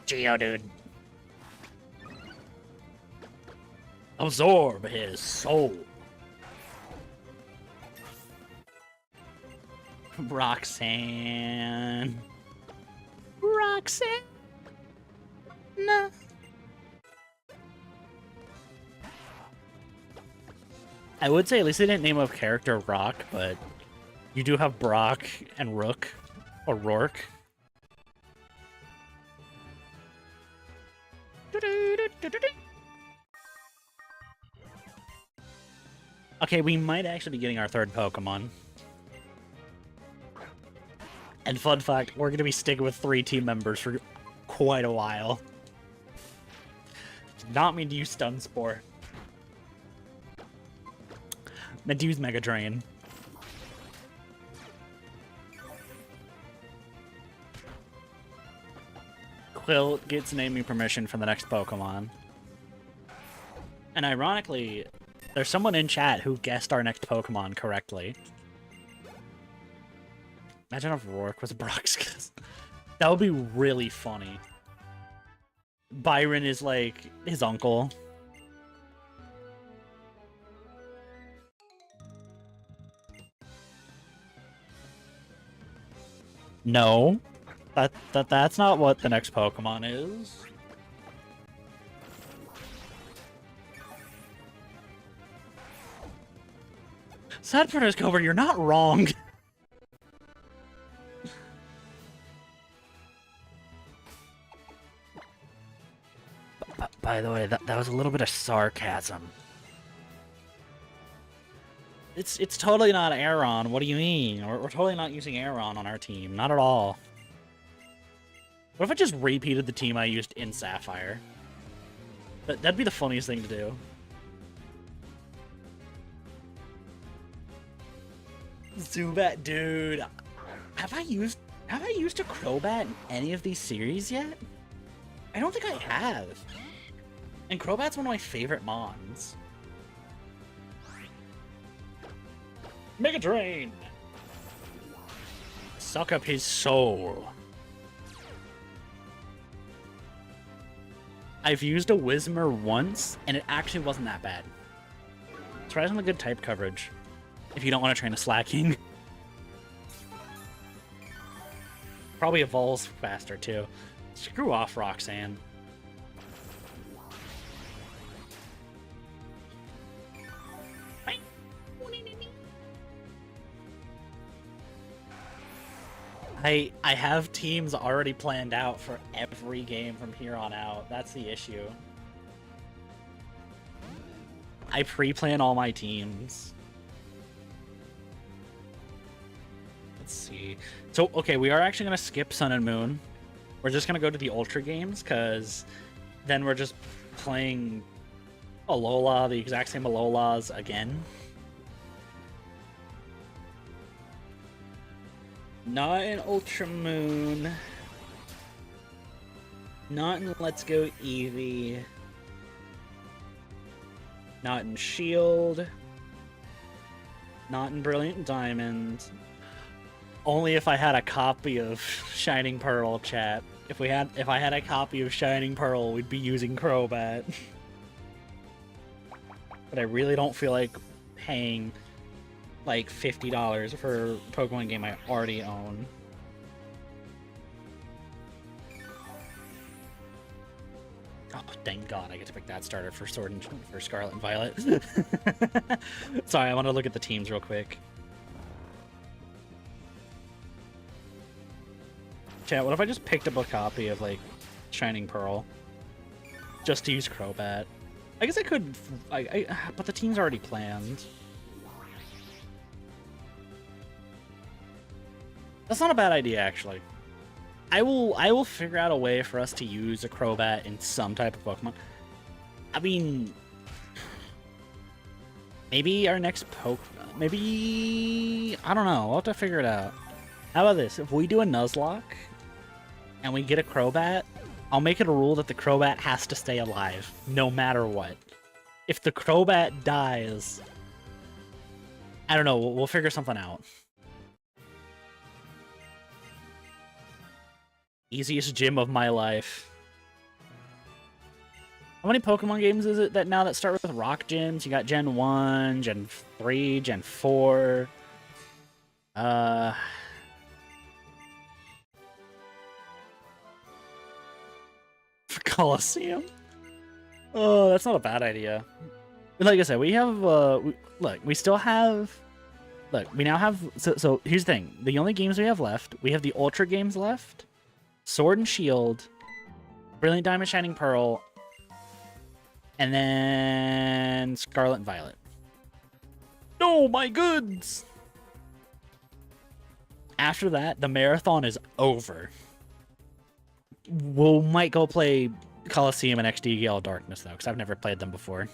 Geodude. Absorb his soul. Roxanne. Roxanne. No. I would say at least they didn't name a character Rock, but you do have Brock and Rook, or Rourke. Okay, we might actually be getting our 3rd Pokemon. And fun fact, we're going to be sticking with 3 team members for quite a while. Did not mean to use Stun Spore. Meant to use Mega Drain. Quill gets naming permission for the next Pokemon. And ironically, there's someone in chat who guessed our next Pokemon correctly. Imagine if Rourke was Broxkus. That would be really funny. Byron is like his uncle. No. That's not what the next Pokemon is. Sad for Discover, you're not wrong. By the way, that was a little bit of sarcasm. It's totally not Aeron. What do you mean? We're totally not using Aeron on our team. Not at all. What if I just repeated the team I used in Sapphire? That'd be the funniest thing to do. Zubat, dude. Have I used a Crobat in any of these series yet? I don't think I have. And Crobat's one of my favorite mons. Mega Drain! Suck up his soul. I've used a Whismur once, and it actually wasn't that bad. Try some good type coverage if you don't want to train a Slacking. Probably evolves faster, too. Screw off, Roxanne. I have teams already planned out for every game from here on out. That's the issue. I pre-plan all my teams. Let's see. So, okay, we are actually going to skip Sun and Moon. We're just going to go to the Ultra games, because then we're just playing Alola, the exact same Alolas again. Not in Ultra Moon. Not in Let's Go Eevee. Not in Shield. Not in Brilliant Diamond. Only if I had a copy of Shining Pearl, chat. If I had a copy of Shining Pearl, we'd be using Crobat. But I really don't feel like paying like $50 for a Pokemon game I already own. Oh, thank God I get to pick that starter for for Scarlet and Violet. Sorry, I want to look at the teams real quick. Chat, what if I just picked up a copy of like Shining Pearl just to use Crobat? I guess I could, but the team's already planned. That's not a bad idea, actually. I will figure out a way for us to use a Crobat in some type of Pokemon. I mean, maybe our next maybe, I don't know. We'll have to figure it out. How about this? If we do a Nuzlocke and we get a Crobat, I'll make it a rule that the Crobat has to stay alive, no matter what. If the Crobat dies, I don't know. We'll figure something out. Easiest gym of my life. How many Pokemon games is it that now that start with rock gyms? You got Gen 1, Gen 3, Gen 4. For Colosseum? Oh, that's not a bad idea. Like I said, we have, look, we still have, look, we now have, so here's the thing. The only games we have left, we have the Ultra games left, Sword and Shield, Brilliant Diamond, Shining Pearl, and then Scarlet and Violet. Oh my goods! After that, the marathon is over. We might go play Colosseum and XD Gale Darkness, though, because I've never played them before.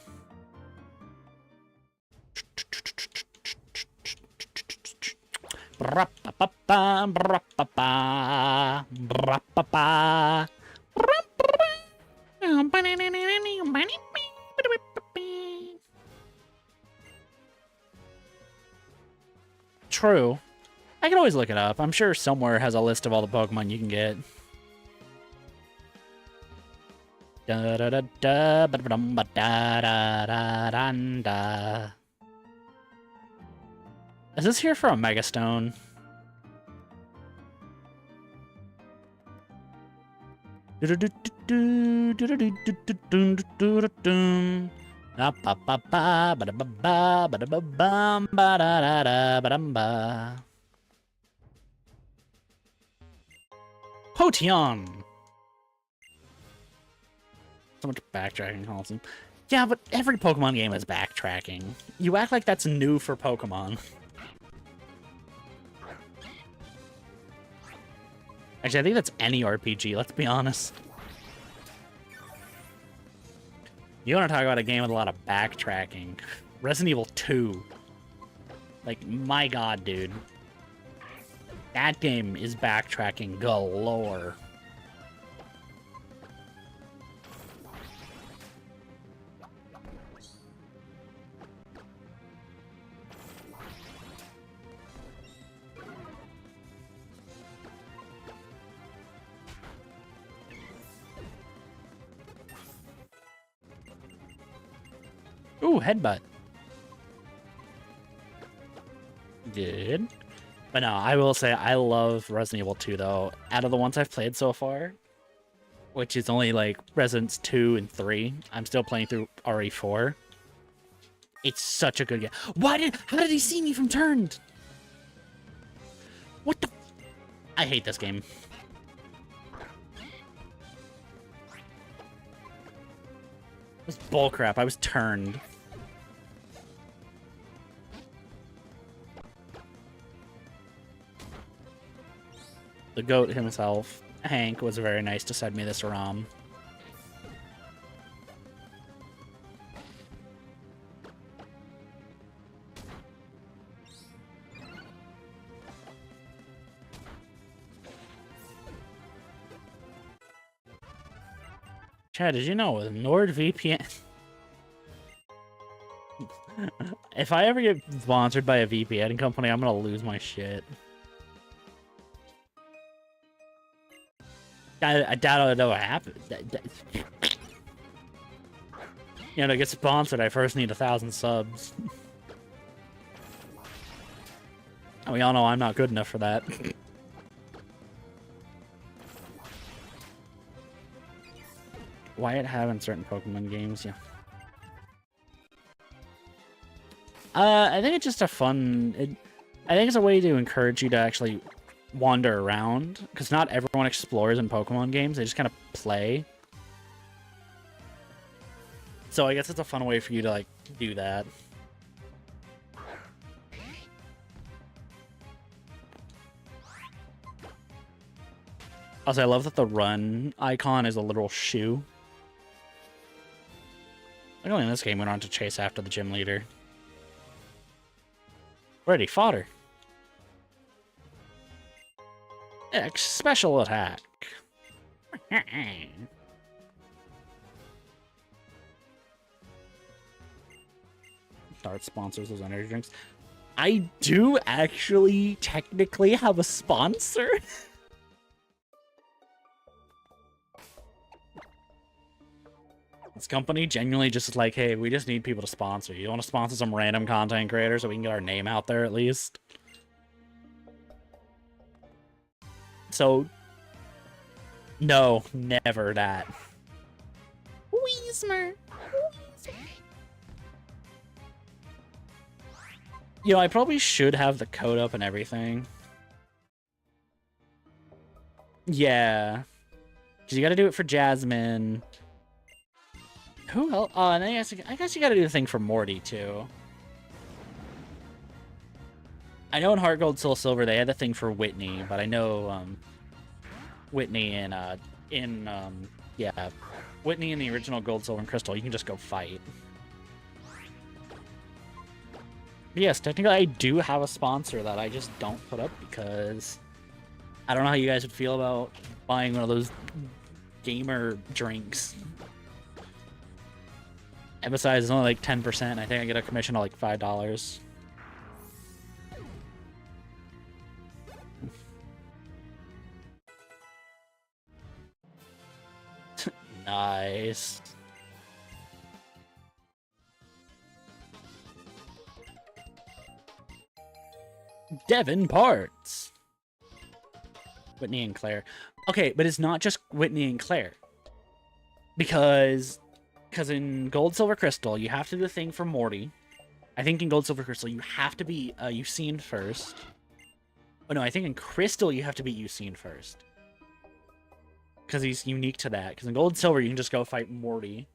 True. I can always look it up. I'm sure somewhere has a list of all the Pokemon you can get. Da da da da ba da ba da da da da da. Is this here for a Mega Stone? Potion. So much backtracking, Halsey. Yeah, but every Pokemon game is backtracking. You act like that's new for Pokemon. Actually, I think that's any RPG, let's be honest. You want to talk about a game with a lot of backtracking. Resident Evil 2. Like, my god, dude. That game is backtracking galore. Ooh, headbutt. Good. But no, I will say I love Resident Evil 2, though. Out of the ones I've played so far, which is only like Residents 2 and 3, I'm still playing through RE4. It's such a good game. How did he see me from turned? What the? I hate this game. It was bullcrap. I was turned. The goat himself, Hank, was very nice to send me this ROM. Chad, did you know with NordVPN? If I ever get sponsored by a VPN company, I'm gonna lose my shit. I doubt it'll ever happen. You know, to get sponsored, I first need 1,000 subs. And we all know I'm not good enough for that. Why it have in certain Pokemon games, yeah. I think it's just a fun... I think it's a way to encourage you to actually wander around, because not everyone explores in Pokemon games. They just kind of play. So I guess it's a fun way for you to, like, do that. Also, I love that the run icon is a literal shoe. Like, only in this game we don't have to chase after the gym leader. Ready, fodder. X special attack. Start sponsors those energy drinks. I do actually technically have a sponsor. This company genuinely just like, hey, we just need people to sponsor. You want to sponsor some random content creator so we can get our name out there at least? So, no, never that. Weezmer. You know, I probably should have the code up and everything. Yeah. Because you got to do it for Jasmine. Who else? And I guess you got to do the thing for Morty, too. I know in Heart Gold, Soul Silver they had the thing for Whitney, but I know Whitney in Whitney in the original Gold, Silver, and Crystal, you can just go fight. But yes, technically I do have a sponsor that I just don't put up because I don't know how you guys would feel about buying one of those gamer drinks. And besides, it's only like 10%. I think I get a commission of like $5. Nice. Devin Parts. Whitney and Claire. Okay, but it's not just Whitney and Claire. Because in Gold, Silver, Crystal, you have to do the thing for Morty. I think in Gold, Silver, Crystal, you have to be Ucine first. Oh no, I think in Crystal, you have to be Ucine first. Because he's unique to that. Because in Gold, Silver, you can just go fight Morty.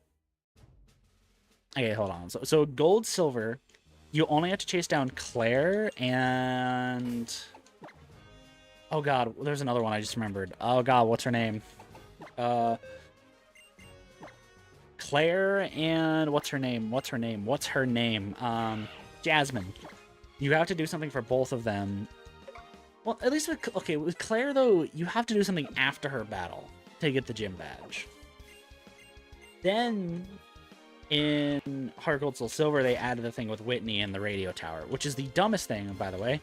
Okay, hold on. So Gold, Silver, you only have to chase down Claire and... Oh god, there's another one I just remembered. Oh god, what's her name? Claire and... What's her name? Jasmine. You have to do something for both of them. Well, at least with... Okay, with Claire, though, you have to do something after her battle to get the gym badge. Then... in Heart Gold, Soul Silver, they added the thing with Whitney and the radio tower, which is the dumbest thing, by the way.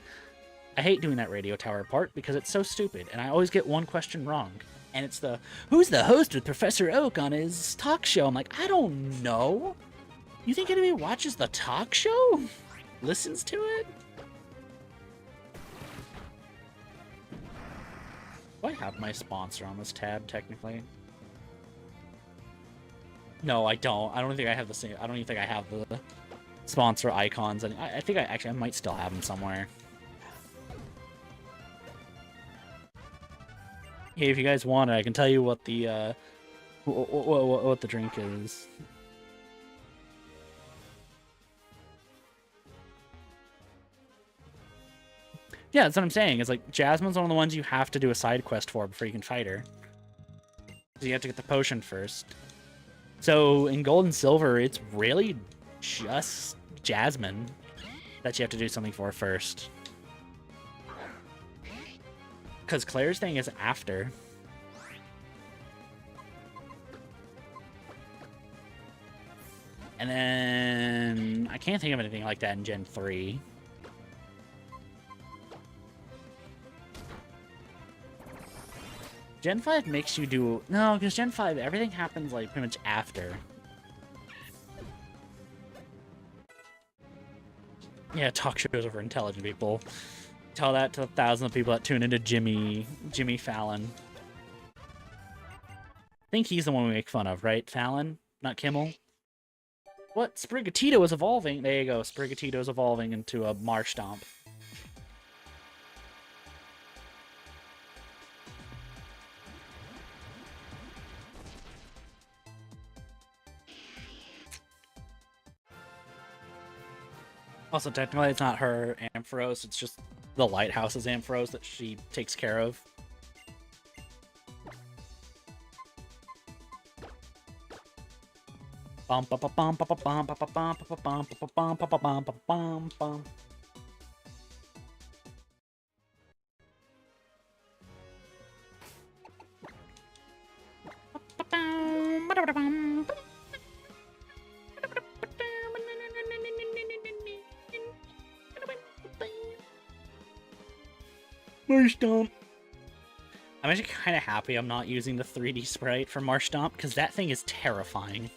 I hate doing that radio tower part because it's so stupid, and I always get one question wrong. And it's the, who's the host with Professor Oak on his talk show? I'm like, I don't know. You think anybody watches the talk show? Listens to it? Do I have my sponsor on this tab, technically? No, I don't. I don't think I have the same. I don't even think I have the sponsor icons. And I think I might still have them somewhere. Hey, if you guys want it, I can tell you what the what the drink is. Yeah, that's what I'm saying. It's like Jasmine's one of the ones you have to do a side quest for before you can fight her. So you have to get the potion first. So in Gold and Silver, it's really just Jasmine that you have to do something for first. Because Claire's thing is after. And then I can't think of anything like that in Gen 3. Gen 5 makes you do... No, because Gen 5, everything happens, like, pretty much after. Yeah, talk shows are for intelligent people. Tell that to the thousands of people that tune into Jimmy Fallon. I think he's the one we make fun of, right? Fallon? Not Kimmel? What? Sprigatito is evolving. There you go. Sprigatito is evolving into a Marshtomp. Also, technically, it's not her Ampharos, it's just the Lighthouse's Ampharos that she takes care of. Bum ba ba bum ba ba bum ba ba bum ba ba bum ba ba bum ba ba bum ba bum bum. Marshtomp. I'm actually kind of happy I'm not using the 3D sprite for Marshtomp, because that thing is terrifying.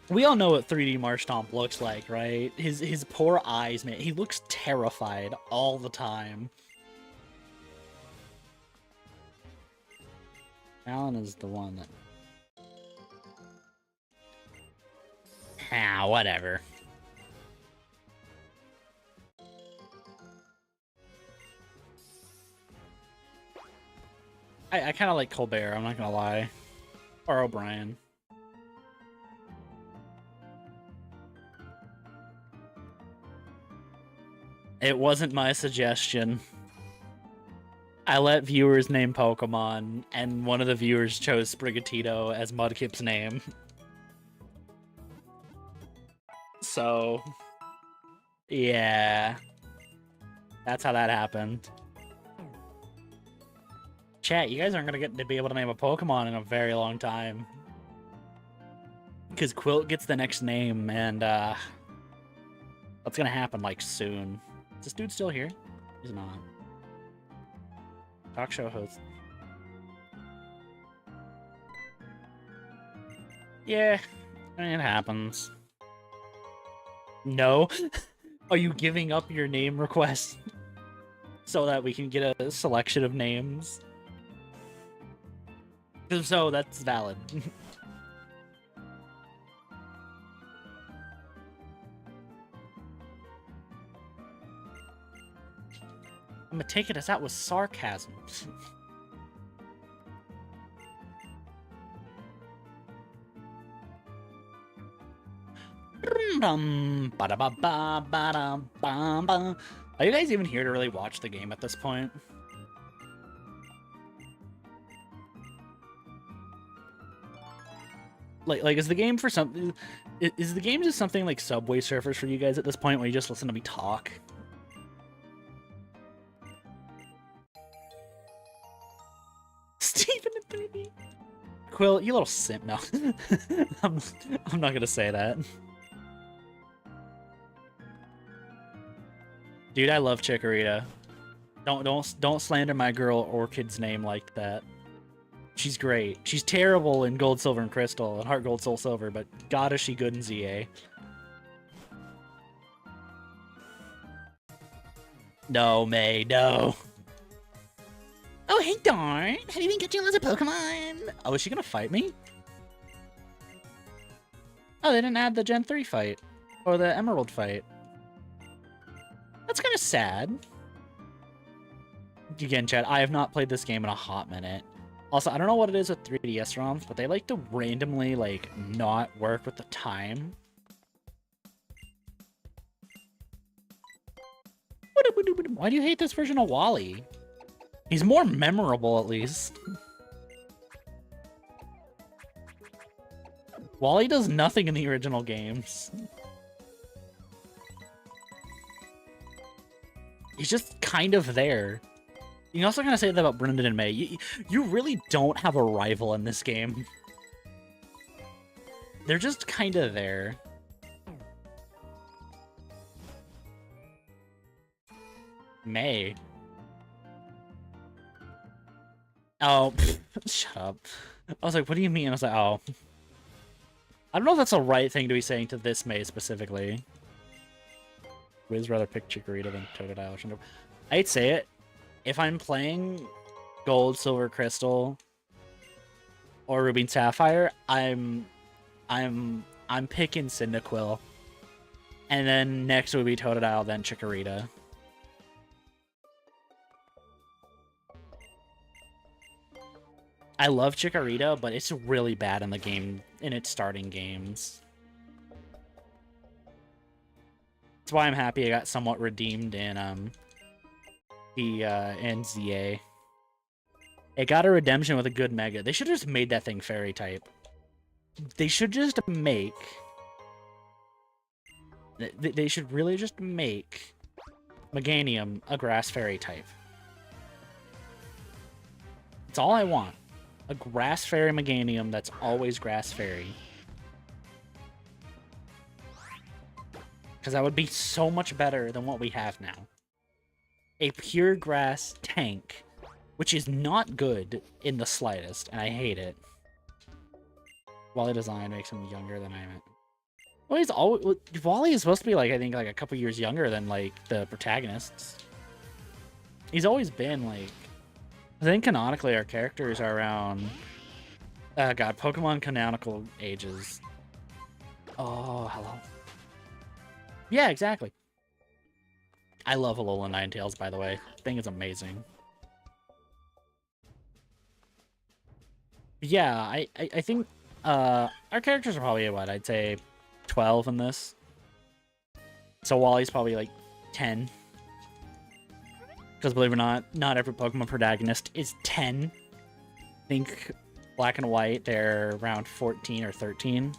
We all know what 3D Marshtomp looks like, right? His poor eyes, man. He looks terrified all the time. Alan is the one that... Ah, whatever. I kind of like Colbert, I'm not gonna lie. Or O'Brien. It wasn't my suggestion. I let viewers name Pokemon, and one of the viewers chose Sprigatito as Mudkip's name. So... yeah. That's how that happened. Chat, you guys aren't gonna get to be able to name a Pokemon in a very long time. Because Quilt gets the next name, and that's gonna happen, like, soon. Is this dude still here? He's not. Talk show host. Yeah, it happens. No? Are you giving up your name request so that we can get a selection of names? So that's valid. I'm gonna take it as that was sarcasm. Are you guys even here to really watch the game at this point? Like, is the game for something? Is the game just something like Subway Surfers for you guys at this point, where you just listen to me talk? Stephen and Baby. Quill, you little simp. No, I'm not gonna say that. Dude, I love Chikorita. Don't slander my girl Orchid's name like that. She's great. She's terrible in Gold, Silver, and Crystal, and Heart Gold, Soul Silver, but God is she good in ZA. No, May, no. Oh, hey, Darn. Have you been catching lots of Pokemon? Oh, is she gonna fight me? Oh, they didn't add the Gen 3 fight. Or the Emerald fight. That's kind of sad. Again, Chad, I have not played this game in a hot minute. Also, I don't know what it is with 3DS ROMs, but they like to randomly, like, not work with the time. Why do you hate this version of Wally? He's more memorable, at least. Wally does nothing in the original games. He's just kind of there. You can also kind of say that about Brendan and May. You really don't have a rival in this game. They're just kind of there. May. Oh, shut up. I was like, what do you mean? I was like, oh. I don't know if that's the right thing to be saying to this May specifically. Wiz rather pick Chikorita than Totodile. I'd say it. If I'm playing Gold, Silver, Crystal, or Ruby and Sapphire, I'm picking Cyndaquil. And then next would be Totodile, then Chikorita. I love Chikorita, but it's really bad in the game, in its starting games. That's why I'm happy I got somewhat redeemed in in ZA. It got a redemption with a good Mega. They should have just made that thing Fairy type. They should just make... They should really just make Meganium a Grass Fairy type. It's all I want. A Grass Fairy Meganium that's always Grass Fairy. Because that would be so much better than what we have now. A pure grass tank, which is not good in the slightest, and I hate it. Wally design makes him younger than I am. Well, he's always... Wally is supposed to be, like, I think, like, a couple years younger than, like, the protagonists. He's always been, like... I think canonically our characters are around... God, Pokemon canonical ages. Oh, hello. Yeah, exactly. I love Alola Ninetales, by the way. The thing is amazing. Yeah, I think our characters are probably, what, I'd say 12 in this. So Wally's probably like 10. Because believe it or not every Pokemon protagonist is 10. I think Black and White, they're around 14 or 13.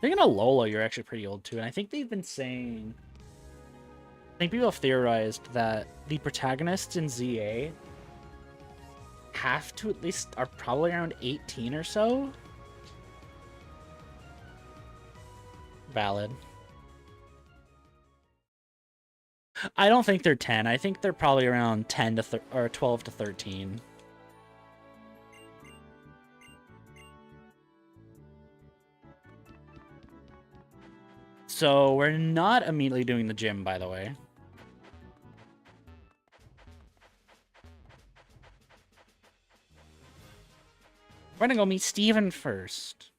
Thinking of Alola, you're actually pretty old too, and I think they've been saying... I think people have theorized that the protagonists in ZA have to at least... are probably around 18 or so? Valid. I don't think they're 10. I think they're probably around 10 to or 12 to 13. So we're not immediately doing the gym, by the way. We're gonna go meet Steven first.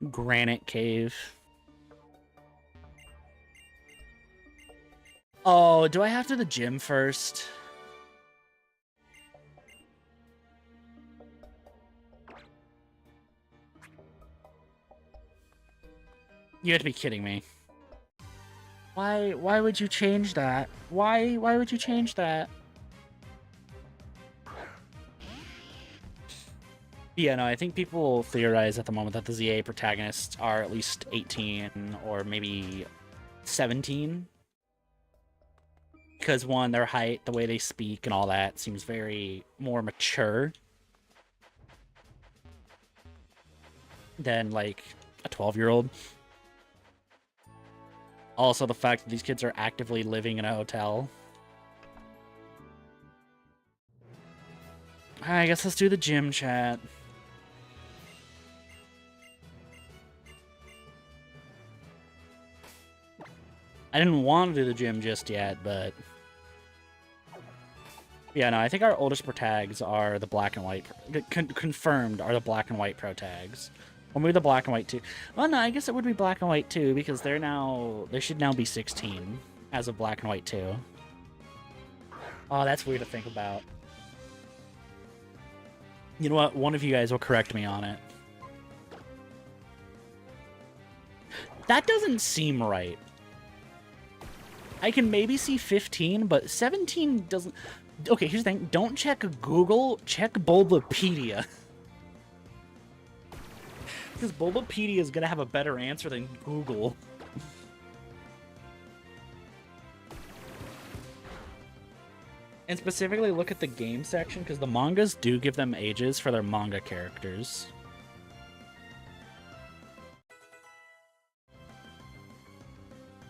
Granite Cave. Oh, do I have to do the gym first? You have to be kidding me. Why would you change that? Why would you change that? Yeah, no, I think people theorize at the moment that the ZA protagonists are at least 18 or maybe 17. Because one, their height, the way they speak and all that seems very more mature than like a 12-year-old. Also, the fact that these kids are actively living in a hotel. I guess let's do the gym chat. I didn't want to do the gym just yet, but... Yeah, no, I think our oldest pro tags are the black and white... confirmed are the black and white pro tags. Or maybe the black and white too. Well, no, I guess it would be black and white too, because they're now... They should now be 16 as of black and white too. Oh, that's weird to think about. You know what? One of you guys will correct me on it. That doesn't seem right. I can maybe see 15, but 17 doesn't... Okay, here's the thing. Don't check Google, check Bulbapedia. Because Bulbapedia is going to have a better answer than Google. And specifically look at the game section, because the mangas do give them ages for their manga characters.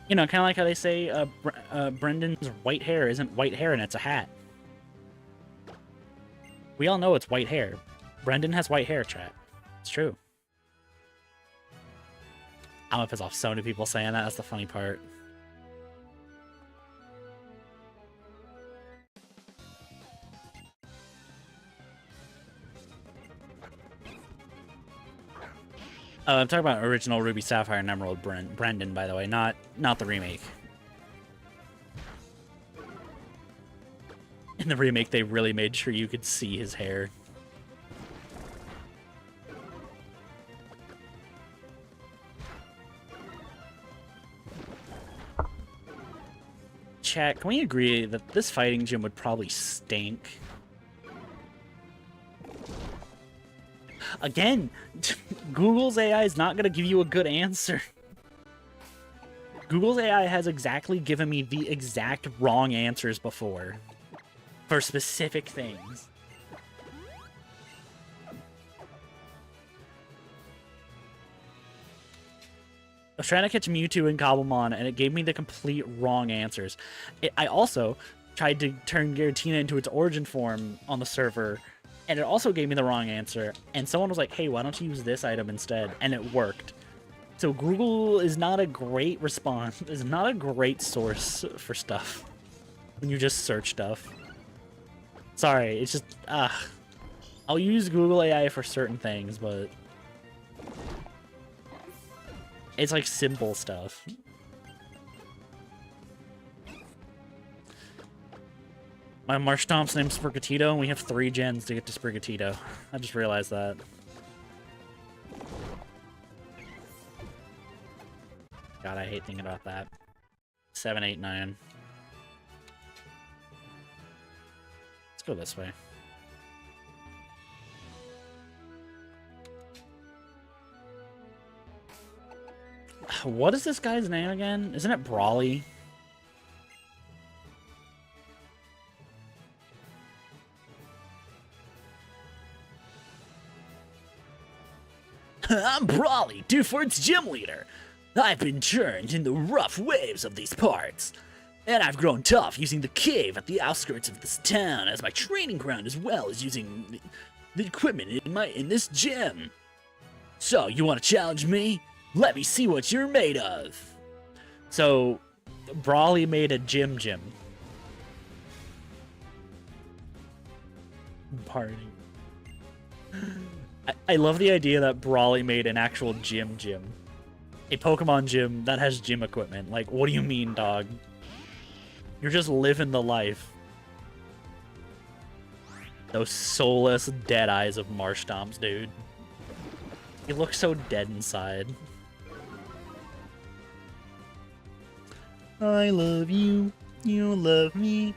You know, kind of like how they say Brendan's white hair isn't white hair and it's a hat. We all know it's white hair. Brendan has white hair, chat. It's true. I'm gonna piss off so many people saying that. That's the funny part. I'm talking about original Ruby Sapphire and Emerald Brendan, by the way, not the remake. In the remake, they really made sure you could see his hair. Chat, can we agree that this fighting gym would probably stink? Again, Google's AI is not going to give you a good answer. Google's AI has exactly given me the exact wrong answers before. For specific things. I was trying to catch Mewtwo and Cobblemon, and it gave me the complete wrong answers. I also tried to turn Giratina into its origin form on the server, and it also gave me the wrong answer. And someone was like, hey, why don't you use this item instead? And it worked. So Google is not a great response. Is not a great source for stuff. When you just search stuff. Sorry, it's just, I'll use Google AI for certain things, but... It's like simple stuff. My Marshtomp's name's Sprigatito, and we have 3 gens to get to Sprigatito. I just realized that. God, I hate thinking about that. 7, 8, 9. Let's go this way. What is this guy's name again? Isn't it Brawly? I'm Brawly, Dewford's gym leader. I've been churned in the rough waves of these parts. And I've grown tough using the cave at the outskirts of this town as my training ground, as well as using the equipment in this gym. So, you want to challenge me? Let me see what you're made of. So, Brawly made a gym. Pardon. I love the idea that Brawly made an actual gym. A Pokemon gym that has gym equipment. Like, what do you mean, dog? You're just living the life. Those soulless, dead eyes of Marshtomps, dude. He looks so dead inside. I love you, you love me,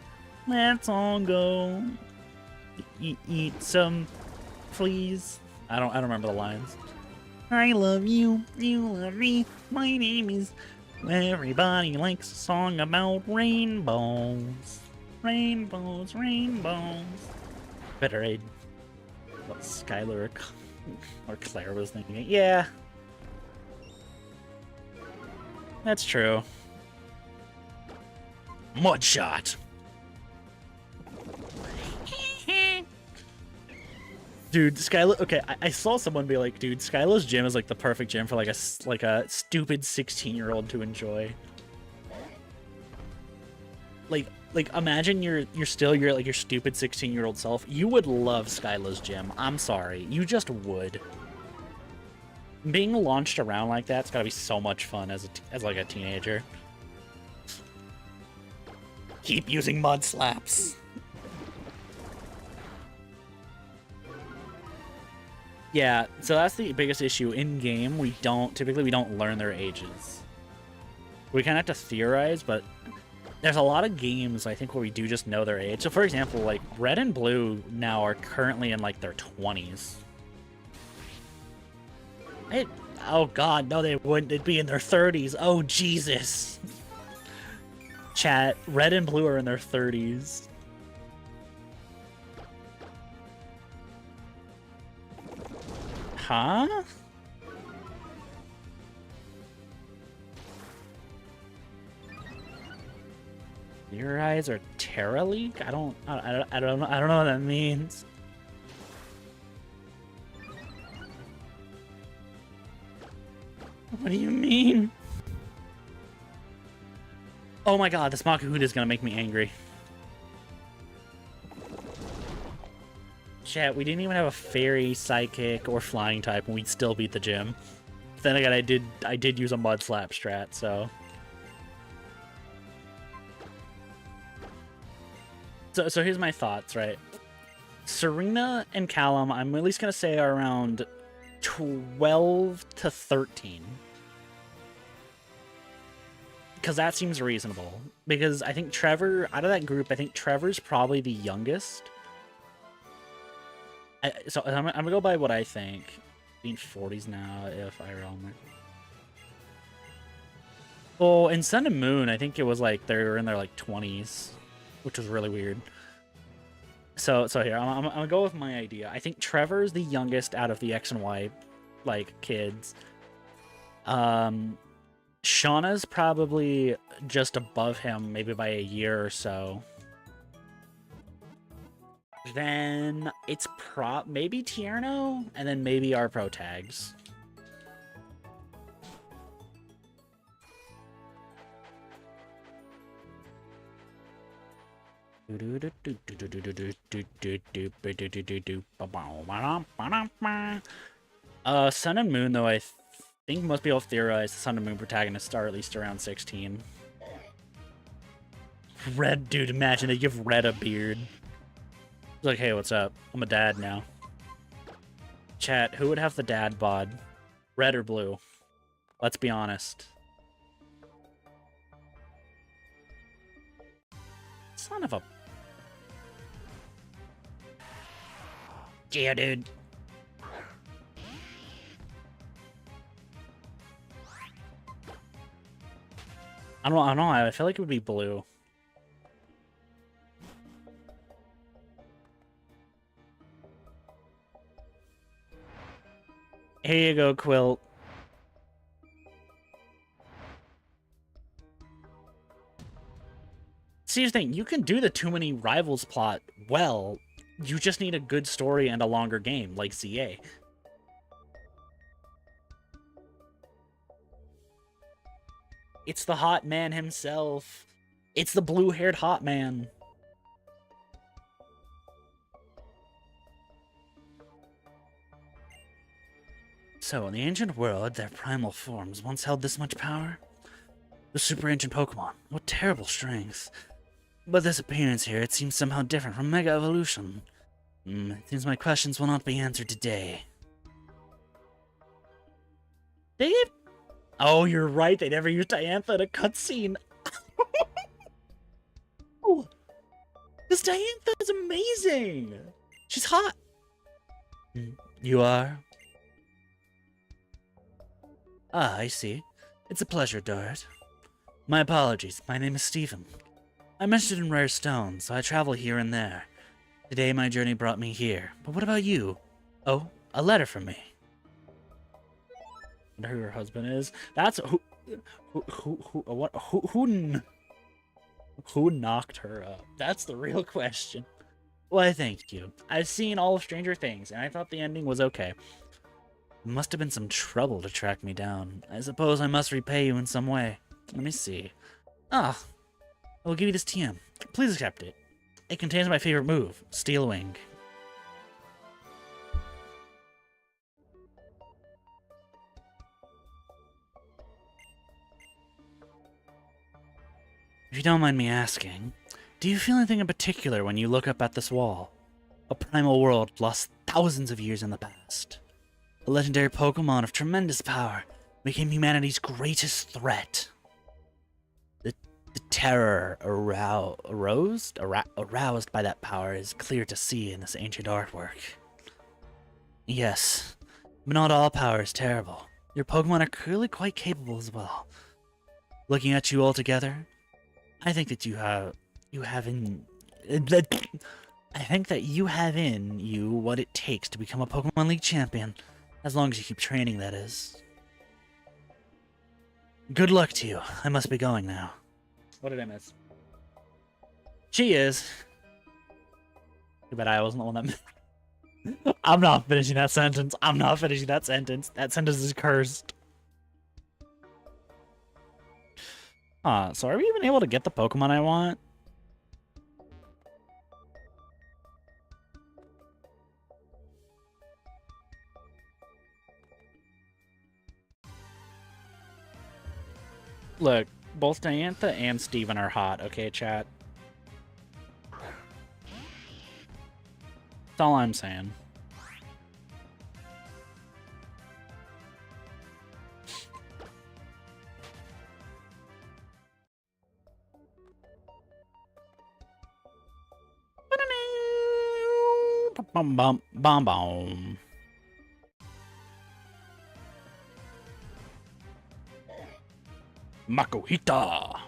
let's all go eat some fleas. I don't remember the lines. I love you, you love me, my name is... Everybody likes a song about rainbows. Rainbows, rainbows. Better aid what Skylar or Claire was thinking. Yeah. That's true. Mudshot. Dude, Skyla. Okay, I saw someone be like, "Dude, Skyla's gym is like the perfect gym for like a stupid 16-year-old to enjoy." Like imagine you're still your stupid 16-year-old self. You would love Skyla's gym. I'm sorry, you just would. Being launched around like that's gotta be so much fun as like a teenager. Keep using mud slaps. Yeah, so that's the biggest issue. In game, we don't learn their ages. We kind of have to theorize, but there's a lot of games I think where we do just know their age. So for example, like Red and Blue now are currently in like their 20s. Oh god, no they wouldn't. They'd be in their 30s. Oh Jesus. Chat, Red and Blue are in their 30s. Huh? Your eyes are Terra League? I don't know what that means. What do you mean? Oh my god, this Makuhita is gonna make me angry. Chat, we didn't even have a fairy, psychic, or flying type, and we'd still beat the gym. But then again, I did use a mud slap strat, so. So here's my thoughts, right? Serena and Callum, I'm at least gonna say are around 12 to 13. Because that seems reasonable. Because I think Trevor, out of that group, I think Trevor's probably the youngest. So I'm gonna go by what I think. In 40s now, if I remember. Well, in Sun and Moon, I think it was like they were in their like 20s, which was really weird. So here, I'm gonna go with my idea. I think Trevor's the youngest out of the X and Y, like, kids. Shauna's probably just above him, maybe by a year or so. Then it's maybe Tierno, and then maybe our pro tags. Sun and Moon, though, I think most people theorize the Sun and Moon protagonists are at least around 16. Red, dude, imagine they give Red a beard. He's like, hey, what's up? I'm a dad now. Chat, who would have the dad bod? Red or Blue? Let's be honest. Son of a... Yeah, dude. I don't know. I feel like it would be Blue. Here you go, Quilt. See, the thing, you can do the Too Many Rivals plot well. You just need a good story and a longer game, like ZA. It's the hot man himself. It's the blue-haired hot man. So, in the ancient world, their primal forms once held this much power? The super ancient Pokémon. What terrible strength. But this appearance here, it seems somehow different from Mega Evolution. It seems my questions will not be answered today. Dang it! Oh, you're right, they never used Diantha in a cutscene. Oh, this Diantha is amazing! She's hot! You are? Ah, I see. It's a pleasure, Dart. My apologies, my name is Stephen. I'm interested in rare stones, so I travel here and there. Today my journey brought me here, but what about you? Oh, a letter from me. I wonder who her husband is. That's who knocked her up? That's the real question. Why, thank you. I've seen all of Stranger Things, and I thought the ending was okay. It must have been some trouble to track me down. I suppose I must repay you in some way. Let me see. Ah, I will give you this TM. Please accept it. It contains my favorite move, Steel Wing. If you don't mind me asking, do you feel anything in particular when you look up at this wall? A primal world lost thousands of years in the past. A legendary Pokémon of tremendous power became humanity's greatest threat. The terror aroused by that power is clear to see in this ancient artwork. Yes, but not all power is terrible. Your Pokémon are clearly quite capable as well. Looking at you all together, I think that you have in you what it takes to become a Pokemon League champion, as long as you keep training, that is. Good luck to you. I must be going now. What did I miss? She is. Too bad I wasn't the one that... I'm not finishing that sentence. I'm not finishing that sentence. That sentence is cursed. So are we even able to get the Pokemon I want? Look, both Diantha and Steven are hot, okay, chat? That's all I'm saying. Bum bum bum bum. Makuhita.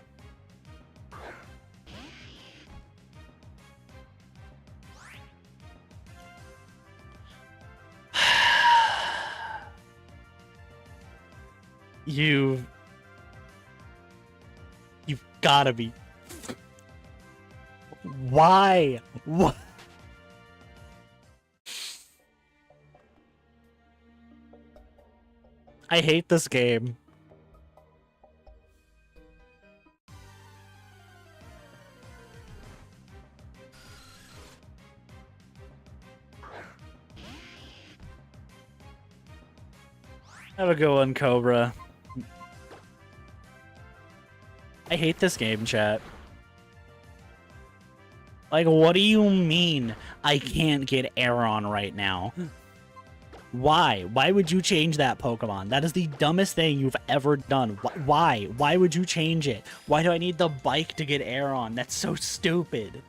You've gotta be. Why? What? I hate this game. Have a good one, Cobra. I hate this game, chat. Like, what do you mean I can't get Aeron right now? Why? Why would you change that Pokemon? That is the dumbest thing you've ever done. Why? Why would you change it? Why do I need the bike to get Aeron? That's so stupid.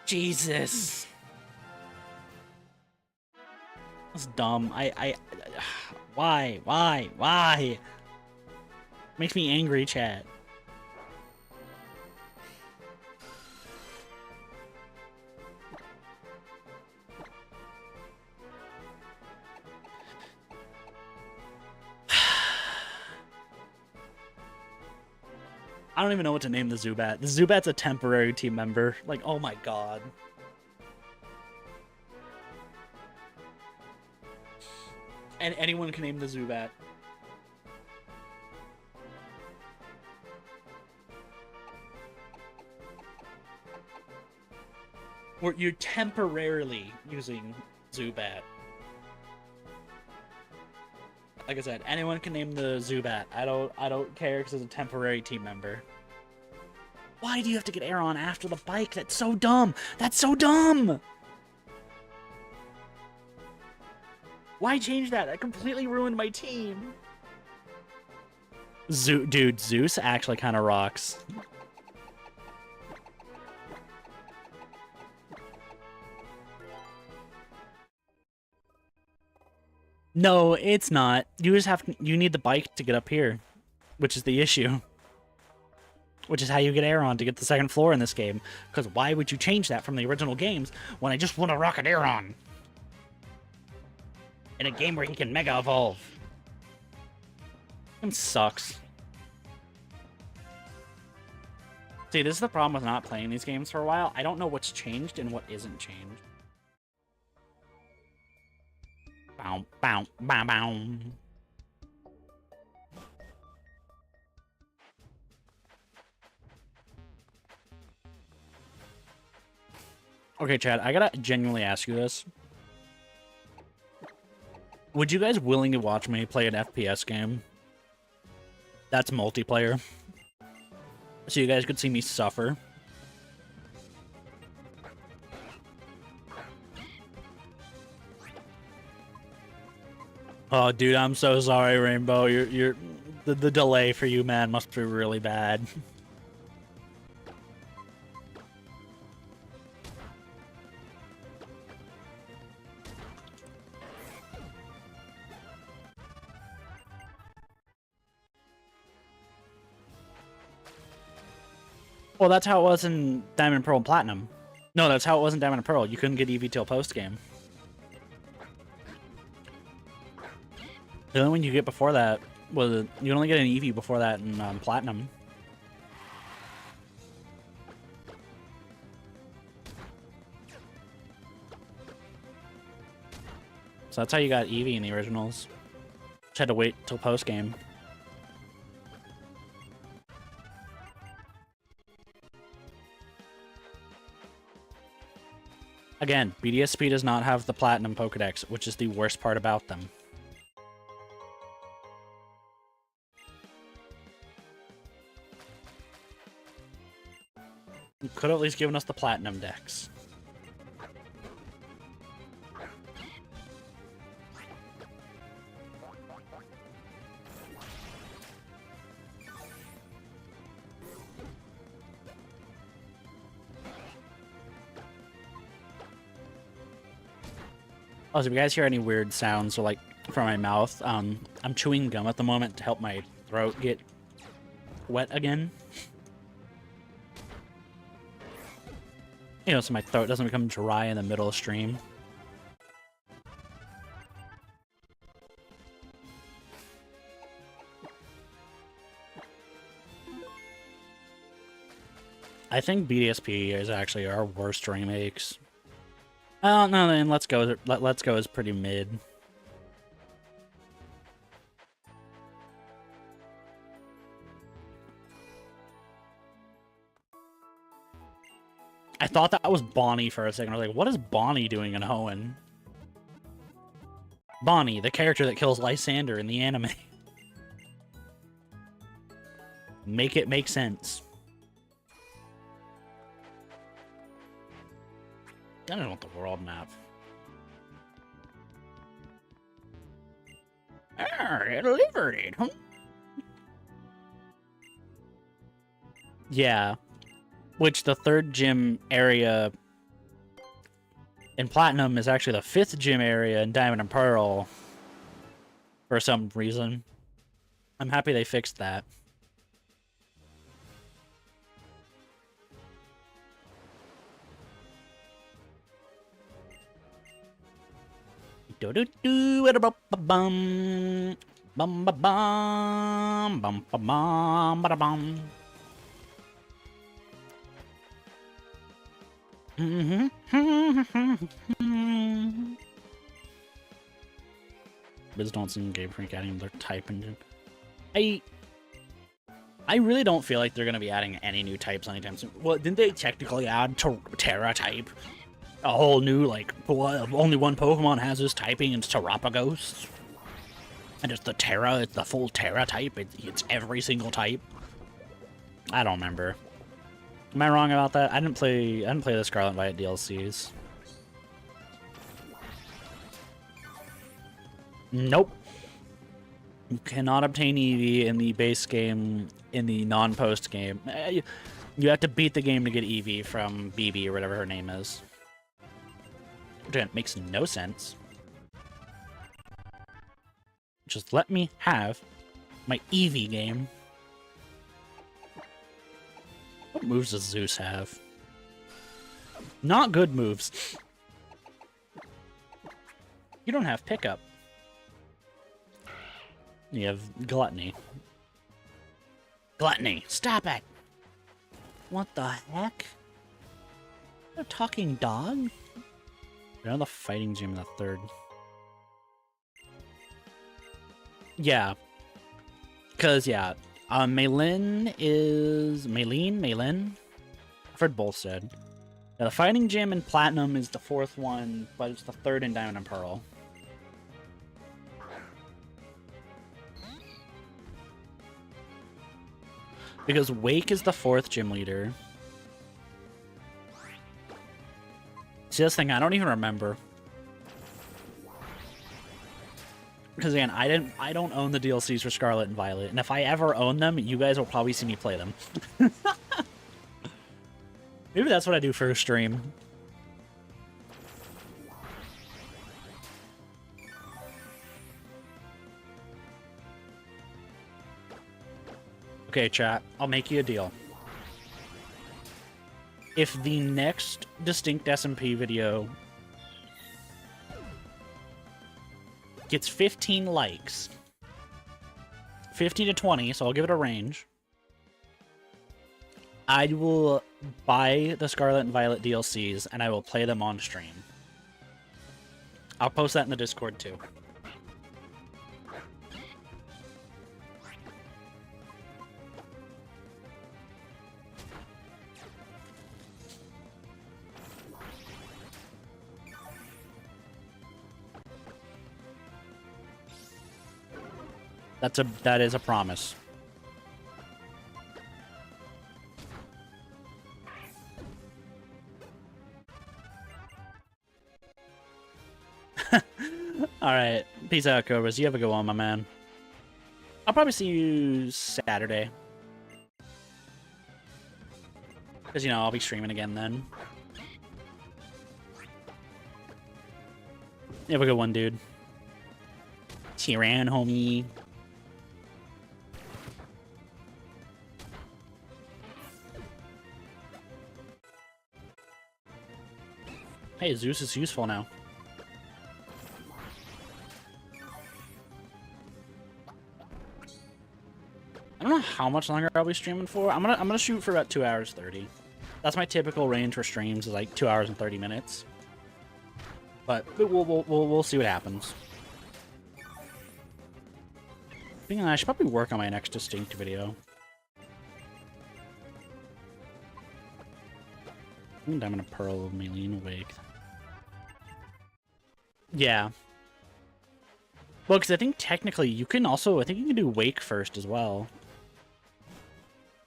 Jesus. That's dumb. Why? Why? Why? Makes me angry, chat. I don't even know what to name the Zubat. The Zubat's a temporary team member. Like, oh my god. And anyone can name the Zubat. Or you're temporarily using Zubat. Like I said, anyone can name the Zubat. I don't care because it's a temporary team member. Why do you have to get Aeron after the bike? That's so dumb. That's so dumb. Why change that? That completely ruined my team. Dude, Zeus actually kind of rocks. No, it's not. You just you need the bike to get up here, which is the issue. Which is how you get Aeron to get the second floor in this game. Because why would you change that from the original games when I just want to rocket Aeron? In a game where he can Mega Evolve. It sucks. See, this is the problem with not playing these games for a while. I don't know what's changed and what isn't changed. Bow, bow, bow, bow. Okay, Chad, I gotta genuinely ask you this. Would you guys willingly watch me play an FPS game that's multiplayer? So you guys could see me suffer? Oh, dude, I'm so sorry, Rainbow. The delay for you, man, must be really bad. Well, that's how it was in Diamond, Pearl, and Platinum. No, that's how it was in Diamond and Pearl. You couldn't get EV till post-game. The only one you get before that was... You only get an EV before that in Platinum. So that's how you got EV in the originals. Just had to wait till post-game. Again, BDSP does not have the Platinum Pokedex, which is the worst part about them. You could have at least given us the Platinum Dex. Oh, so if you guys hear any weird sounds or like from my mouth, I'm chewing gum at the moment to help my throat get wet again. You know, so my throat doesn't become dry in the middle of stream. I think BDSP is actually our worst remakes. Oh no, then Let's Go. Let's Go is pretty mid. I thought that was Bonnie for a second. I was like, what is Bonnie doing in Hoenn? Bonnie, the character that kills Lysander in the anime. Make it make sense. I don't want the world map. I delivered it, huh? Yeah. Which the third gym area in Platinum is actually the fifth gym area in Diamond and Pearl. For some reason. I'm happy they fixed that. Do do do it bum bum bum bum bum bum bum bum. Biz don't seem Game Freak adding their type engine. I really don't feel like they're gonna be adding any new types anytime soon. Well, didn't they technically add Terra type? A whole new, like, only one Pokemon has this typing, and it's Terrapagos. And it's the Terra, it's the full Terra type, it's every single type. I don't remember. Am I wrong about that? I didn't play the Scarlet and Violet DLCs. Nope. You cannot obtain EV in the base game, in the non-post game. You have to beat the game to get EV from BB or whatever her name is. Which makes no sense. Just let me have my Eevee game. What moves does Zeus have? Not good moves. You don't have pickup. You have Gluttony. Gluttony, stop it! What the heck? A talking dog? They're the fighting gym in the third. Yeah. Because, yeah. Maylin is... Maylin? I've heard both said. Yeah, the fighting gym in Platinum is the fourth one, but it's the third in Diamond and Pearl. Because Wake is the fourth gym leader. See, this thing, I don't even remember. Because again, I don't own the DLCs for Scarlet and Violet, and if I ever own them, you guys will probably see me play them. Maybe that's what I do for a stream. Okay, chat, I'll make you a deal. If the next Distinct SMP video gets 15 likes, 15 to 20, so I'll give it a range, I will buy the Scarlet and Violet DLCs and I will play them on stream. I'll post that in the Discord too. That is a promise. Alright. Peace out, Cobras. You have a good one, my man. I'll probably see you Saturday. Because, you know, I'll be streaming again then. You have a good one, dude. Tyran, homie. Hey, Zeus is useful now. I don't know how much longer I'll be streaming for. I'm gonna shoot for about 2 hours 30. That's my typical range for streams, is like 2 hours and 30 minutes. But we'll see what happens. I should probably work on my next Distinct video. Diamond and Pearl, Maylene, Wake. Yeah. Well, because I think technically you can also... I think you can do Wake first as well.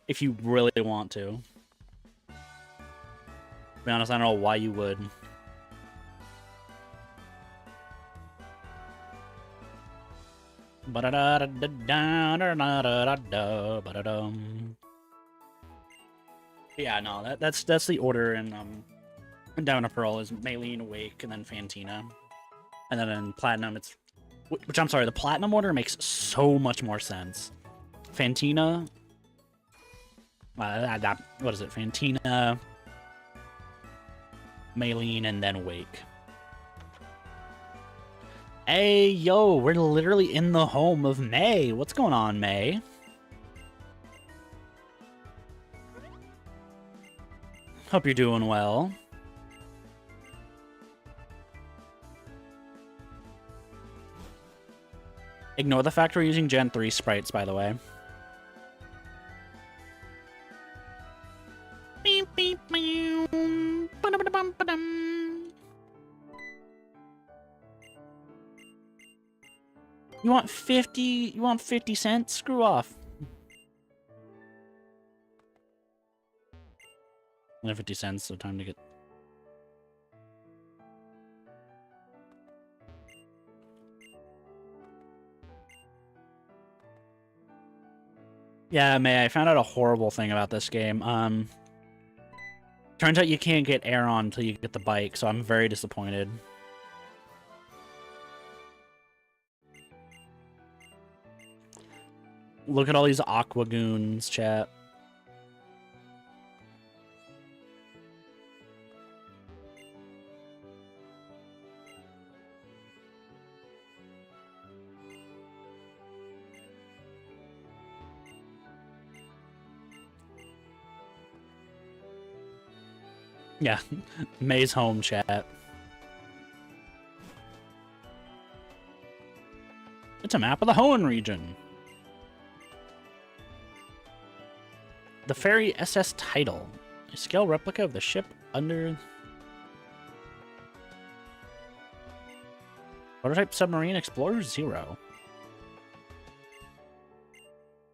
If you really want to. To be honest, I don't know why you would. Yeah, no, that's the order in Diamond and Pearl is Maylene, Wake, and then Fantina. And then in Platinum, it's... Which, I'm sorry, the Platinum order makes so much more sense. Fantina... what is it? Fantina... Maylene, and then Wake. Hey, yo, we're literally in the home of May. What's going on, May? Hope you're doing well. Ignore the fact we're using Gen 3 sprites, by the way. Beep, beep, meow. Ba-da-ba-da-bum-ba-dum. You want 50? You want 50 cents? Screw off. 50 cents, so time to get... Yeah, May, I found out a horrible thing about this game. Turns out you can't get air on until you get the bike, so I'm very disappointed. Look at all these Aqua Goons, chat. Yeah, May's home chat. It's a map of the Hoenn region. The ferry SS Title. A scale replica of the ship under... Prototype Submarine Explorer 0.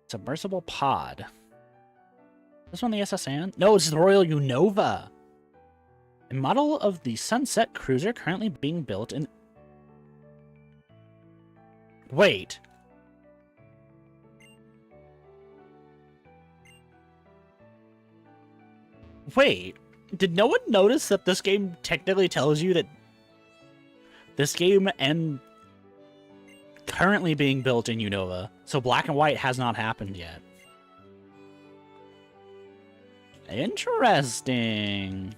Submersible Pod. This one the SS Anne? No, it's the Royal Unova. A model of the Sunset Cruiser currently being built in... Wait. Wait. Did no one notice that this game technically tells you that this game and currently being built in Unova, so Black and White has not happened yet? Interesting.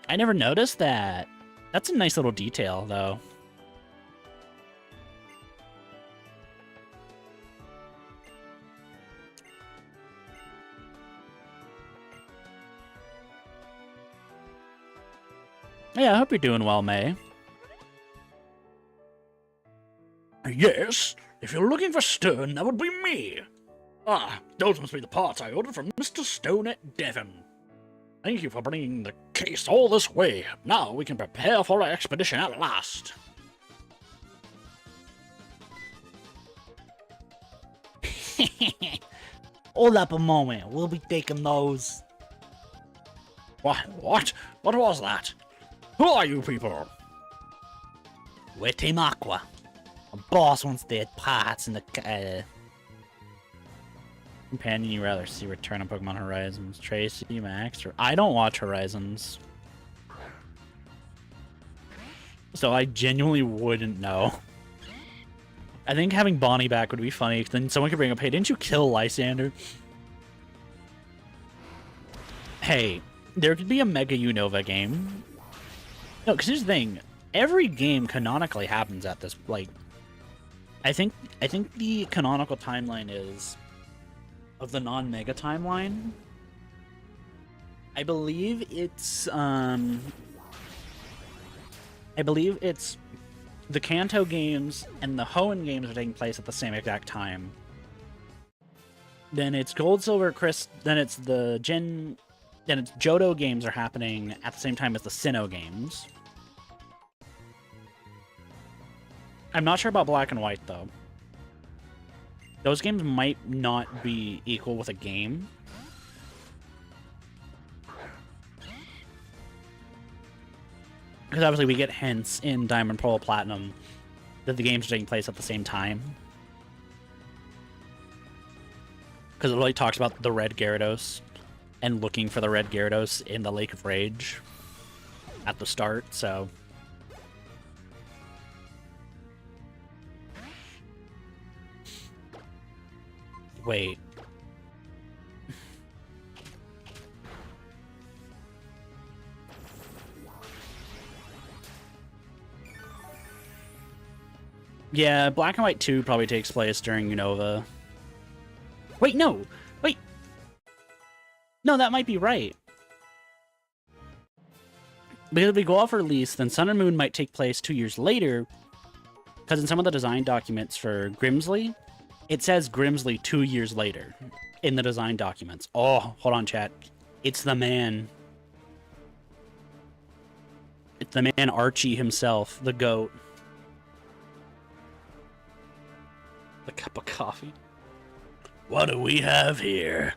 I never noticed that. That's a nice little detail, though. Yeah, I hope you're doing well, May.
Yes, if you're looking for Stern, that would be me. Ah, those must be the parts I ordered from Mr. Stone at Devon. Thank you for bringing the case all this way. Now we can prepare for our expedition at last.
Hold up a moment. We'll be taking those.
What? What was that? Who are you people?
We're Team Aqua. Our boss wants their parts in the companion you rather see return on Pokemon Horizons. Tracy, Max, or... I don't watch Horizons. So I genuinely wouldn't know. I think having Bonnie back would be funny, then someone could bring up, hey, didn't you kill Lysander? Hey, there could be a Mega Unova game. No, because here's the thing. Every game canonically happens at this, like... I think the canonical timeline is... of the non-Mega timeline. I believe it's, the Kanto games and the Hoenn games are taking place at the same exact time. Then it's Gold, Silver, then it's Johto games are happening at the same time as the Sinnoh games. I'm not sure about Black and White, though. Those games might not be equal with a game. Because obviously we get hints in Diamond, Pearl, Platinum that the games are taking place at the same time. Because it really talks about the Red Gyarados and looking for the Red Gyarados in the Lake of Rage at the start, so... Wait. Yeah, Black and White 2 probably takes place during Unova. Wait, no! Wait! No, that might be right. Because if we go off release, then Sun and Moon might take place 2 years later, because in some of the design documents for Grimsley, it says Grimsley 2 years later in the design documents. Oh, hold on, chat. It's the man. It's the man Archie himself, the GOAT. The cup of coffee.
What do we have here?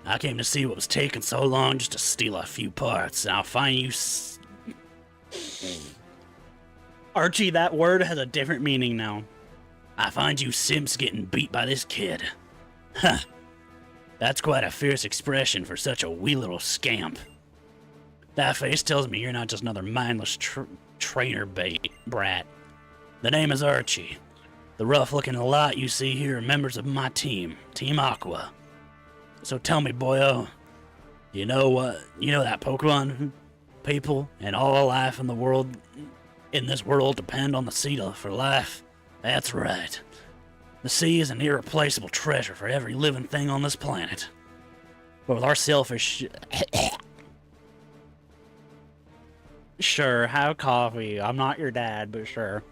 I came to see what was taking so long just to steal a few parts, and I'll find you
Archie, that word has a different meaning now.
I find you simps getting beat by this kid. Huh. That's quite a fierce expression for such a wee little scamp. That face tells me you're not just another mindless trainer brat. The name is Archie. The rough-looking lot you see here are members of my team, Team Aqua. So tell me, boyo, you know that Pokemon people and all life in the world, in this world, depend on the Cedar for life? That's right. The sea is an irreplaceable treasure for every living thing on this planet. But with our selfish... Sure, have coffee. I'm not your dad, but sure.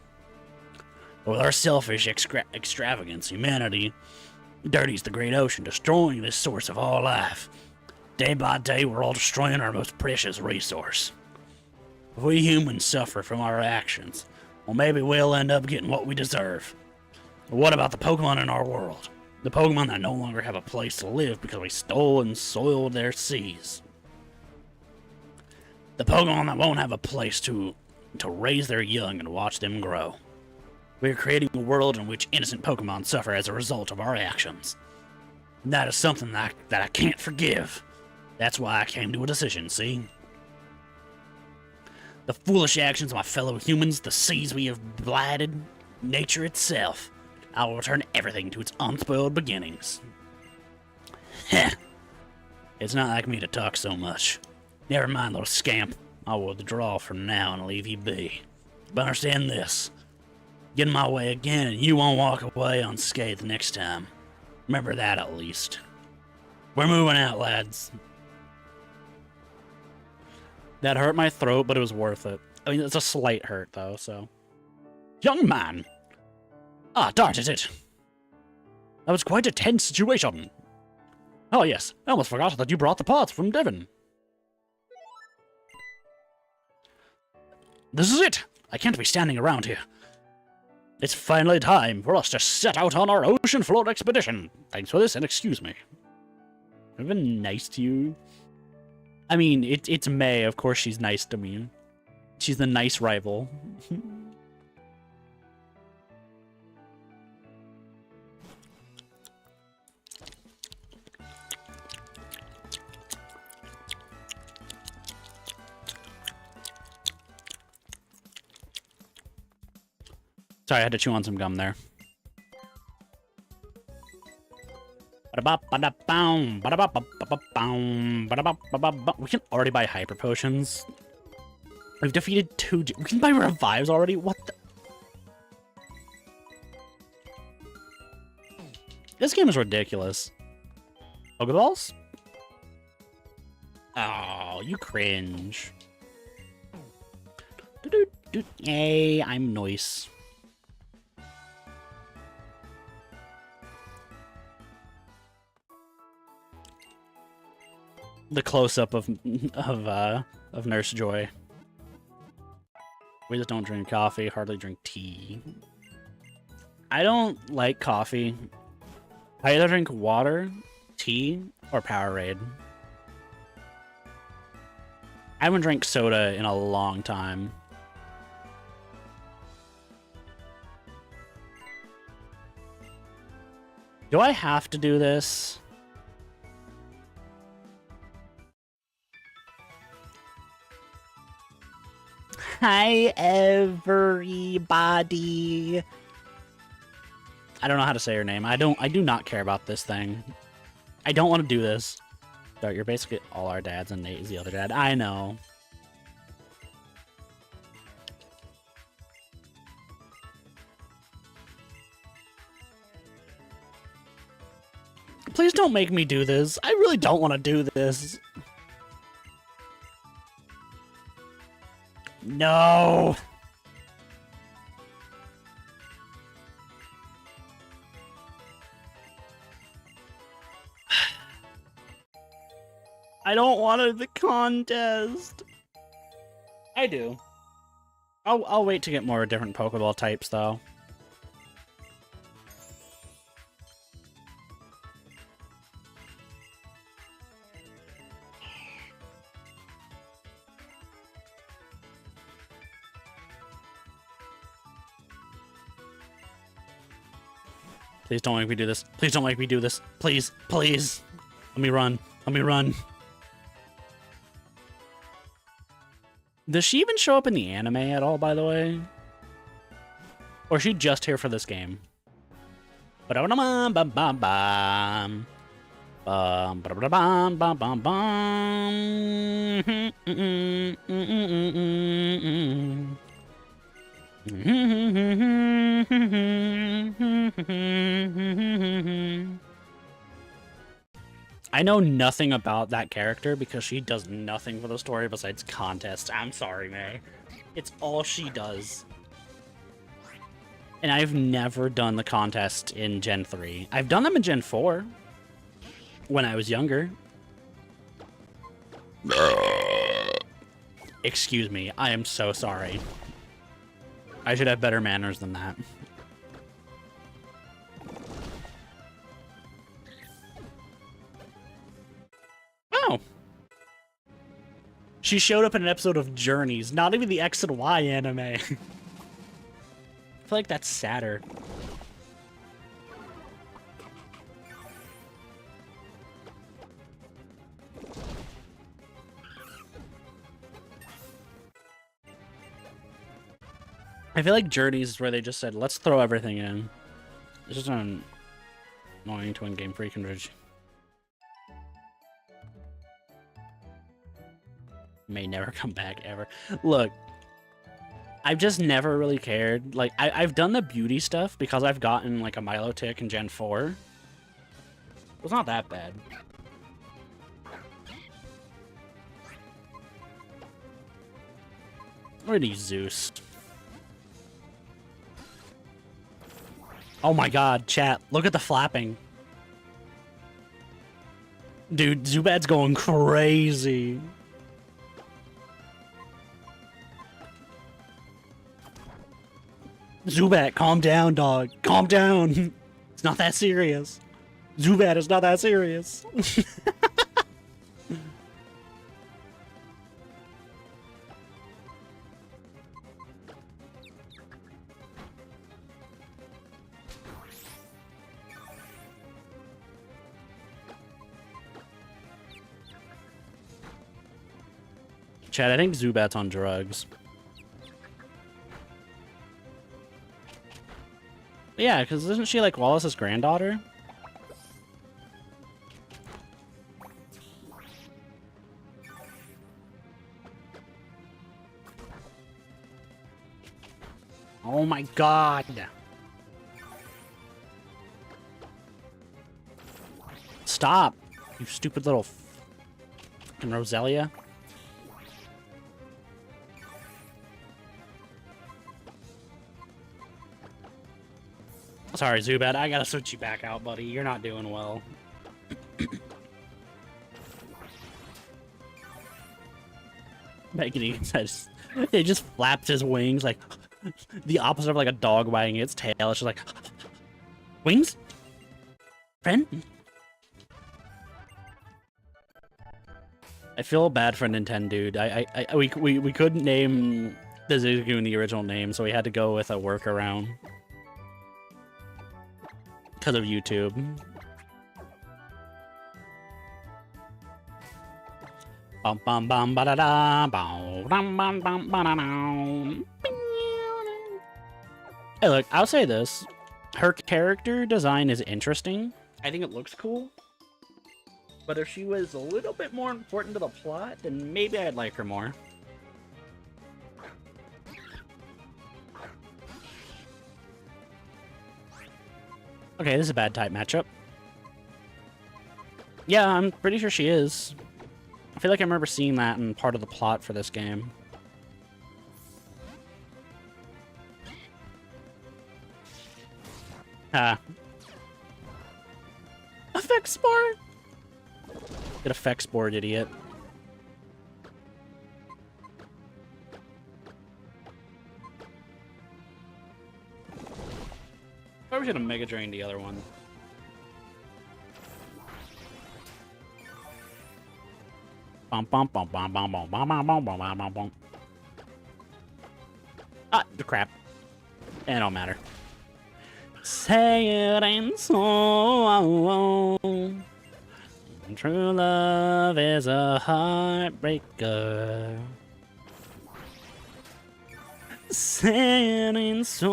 But with our selfish extravagance, humanity dirties the great ocean, destroying this source of all life. Day by day, we're all destroying our most precious resource. If we humans suffer from our actions, well, maybe we'll end up getting what we deserve. But what about the Pokemon in our world? The Pokemon that no longer have a place to live because we stole and soiled their seas. The Pokemon that won't have a place to raise their young and watch them grow. We are creating a world in which innocent Pokemon suffer as a result of our actions. And that is something that I can't forgive. That's why I came to a decision, see? The foolish actions of my fellow humans, the seas we have blighted, nature itself. I will return everything to its unspoiled beginnings. Heh. It's not like me to talk so much. Never mind, little scamp. I will withdraw from now and leave you be. But understand this. Get in my way again and you won't walk away unscathed next time. Remember that at least. We're moving out, lads.
That hurt my throat, but it was worth it. I mean, it's a slight hurt, though, so...
Young man! Ah, dart is it. That was quite a tense situation. Oh yes, I almost forgot that you brought the parts from Devon. This is it! I can't be standing around here. It's finally time for us to set out on our ocean floor expedition. Thanks for this, and excuse me.
I've been nice to you. I mean, it's May. Of course she's nice to me. She's the nice rival. Sorry, I had to chew on some gum there. We can already buy hyper potions. We've defeated 2... We can buy revives already? What the... This game is ridiculous. Pokeballs? Oh, you cringe. Yay, I'm nice. The close-up of Nurse Joy. We just don't drink coffee, hardly drink tea. I don't like coffee. I either drink water, tea, or Powerade. I haven't drank soda in a long time. Do I have to do this? Hi, everybody. I don't know how to say her name. I do not care about this thing. I don't want to do this. So you're basically all our dads, and Nate is the other dad. I know. Please don't make me do this. I really don't want to do this. No. I don't want the contest. I do. I'll wait to get more different Pokeball types though. Please don't make me do this. Please don't make me do this. Please, please. Let me run. Let me run. Does she even show up in the anime at all, by the way? Or is she just here for this game?
I know nothing about that character because she does nothing for the story besides contests. I'm sorry, May. It's all she does. And I've never done the contest in Gen 3. I've done them in Gen 4 when I was younger. Excuse me, I am so sorry. I should have better manners than that. Oh. She showed up in an episode of Journeys, not even the X and Y anime. I feel like that's sadder. I feel like Journeys is where they just said, let's throw everything in. It's just an annoying twin game free conversion. May never come back ever. Look, I've just never really cared. Like, I've done the beauty stuff because I've gotten like a Milotic in Gen 4. It's not that bad. Or any Zeus. Oh my god, chat, look at the flapping. Dude, Zubat's going crazy. Zubat, calm down, dog. Calm down. It's not that serious. Zubat is not that serious. Chad, I think Zubat's on drugs. Yeah, because isn't she like Wallace's granddaughter? Oh my god. Stop, you stupid little fucking Roselia. Sorry, Zubat, I gotta switch you back out, buddy. You're not doing well. He just flaps his wings like the opposite of like a dog wagging its tail. It's just like wings, friend. I feel bad for Nintendo, dude. We couldn't name the Zigzagoon the original name, so we had to go with a workaround because of YouTube. Bum bum bum ba da da bum bum bum bum ba da da. Hey, look, I'll say this: her character design is interesting. I think it looks cool. But if she was a little bit more important to the plot, then maybe I'd like her more. Okay, this is a bad type matchup. Yeah, I'm pretty sure she is. I feel like I remember seeing that in part of the plot for this game. Ah. Effect Sport! Get Effect Sport, idiot. Probably should have Mega Drained the other one. Bum bum bum bum bum bum bum bum bum bum bum bum. Ah, the crap. It don't matter. Say it ain't so. True love is a heartbreaker. Say it ain't so.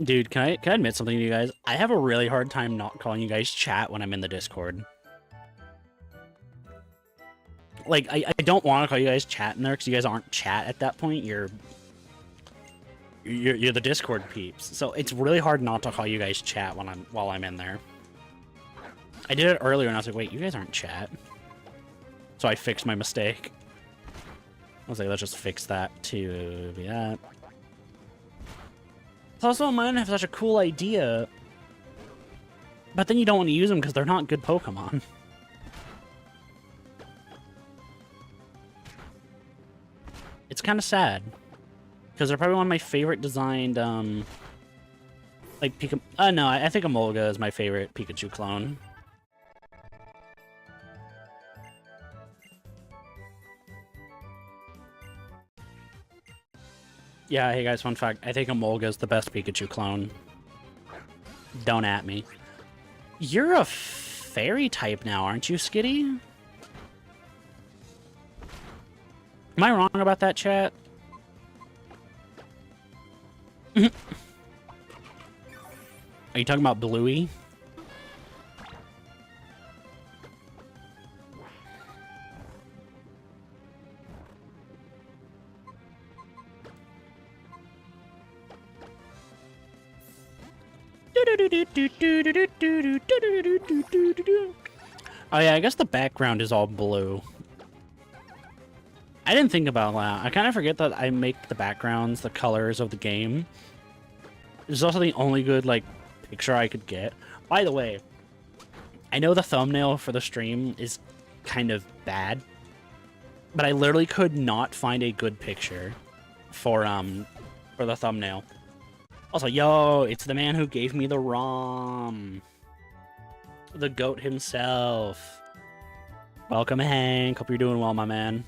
Dude, can I admit something to you guys? I have a really hard time not calling you guys chat when I'm in the Discord. Like, I don't want to call you guys chat in there because you guys aren't chat at that point. You're the Discord peeps. So it's really hard not to call you guys chat while I'm in there. I did it earlier and I was like, wait, you guys aren't chat. So I fixed my mistake. I was like, let's just fix that to be that. Also, mine have such a cool idea, but then you don't want to use them because they're not good Pokemon. It's kind of sad because they're probably one of my favorite designed, like Pika. No, I think Emolga is my favorite Pikachu clone. Yeah, hey guys, fun fact. I think Emolga is the best Pikachu clone. Don't at me. You're a fairy type now, aren't you, Skitty? Am I wrong about that, chat? Are you talking about Bluey? Oh yeah, I guess the background is all blue. I didn't think about that. I kind of forget that I make the backgrounds the colors of the game. It's also the only good, like, picture I could get. By the way, I know the thumbnail for the stream is kind of bad, but I literally could not find a good picture for the thumbnail. Also, yo, it's the man who gave me the ROM. The goat himself. Welcome, Hank. Hope you're doing well, my man.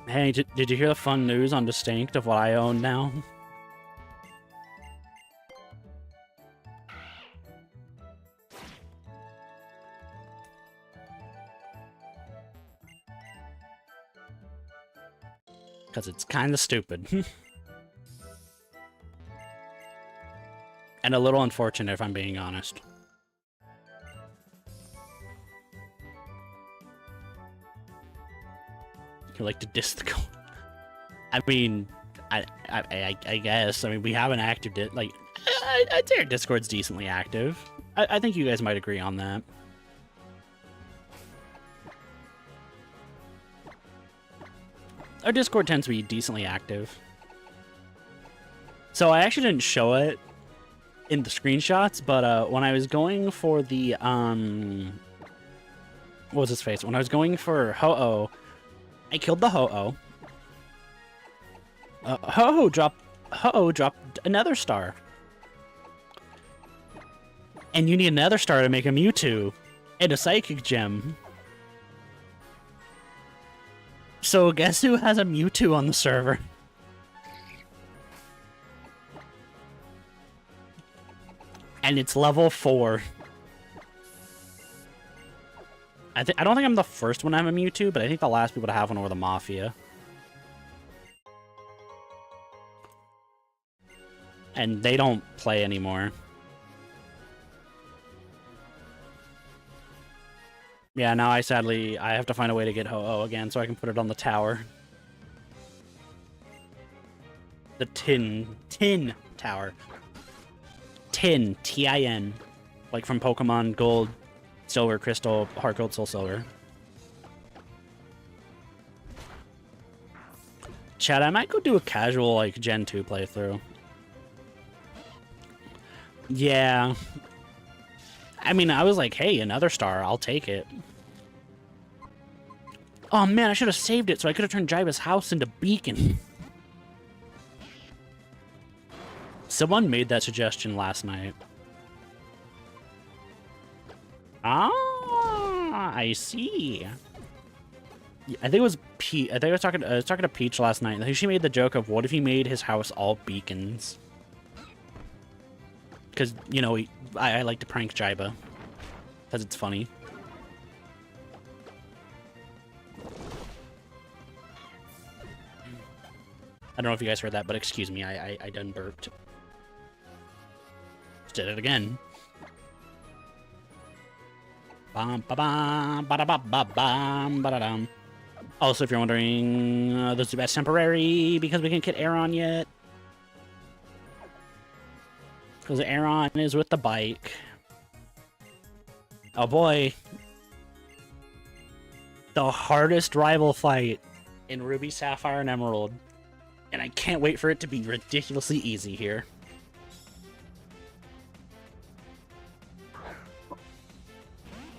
Hey, did you hear the fun news on Distinct of what I own now? Because it's kind of stupid. And a little unfortunate, if I'm being honest. You like to diss the goat? I mean, I guess. I mean, we have an active I'd say our Discord's decently active. I think you guys might agree on that. Our Discord tends to be decently active. So I actually didn't show it in the screenshots, but when I was going for the what was his face? When I was going for Ho-Oh, I killed the Ho-Oh. Ho-Oh dropped another star. And you need another star to make a Mewtwo and a Psychic Gem. So guess who has a Mewtwo on the server? And it's level 4. I don't think I'm the first one to have a Mewtwo, but I think the last people to have one were the Mafia. And they don't play anymore. Yeah, now I have to find a way to get Ho-Oh again so I can put it on the tower. The Tin Tower. Tin, T-I-N. Like from Pokemon Gold, Silver, Crystal, Heart Gold, Soul Silver. Chat, I might go do a casual, like, Gen 2 playthrough. Yeah. I mean, I was like, hey, another star, I'll take it. Oh man, I should have saved it so I could have turned Jaiba's house into Beacon. Someone made that suggestion last night. Ah, I see. I think it was Pete. I think I was talking to Peach last night. I think she made the joke of, what if he made his house all beacons? Because, you know, I like to prank Jaiba. Because it's funny. I don't know if you guys heard that, but excuse me, I done burped. Just did it again. Bum ba bum ba da ba ba bum ba da dum. Also, if you're wondering, the Zubat's temporary because we can't get Aeron yet. Because Aeron is with the bike. Oh boy. The hardest rival fight in Ruby, Sapphire, and Emerald. And I can't wait for it to be ridiculously easy here.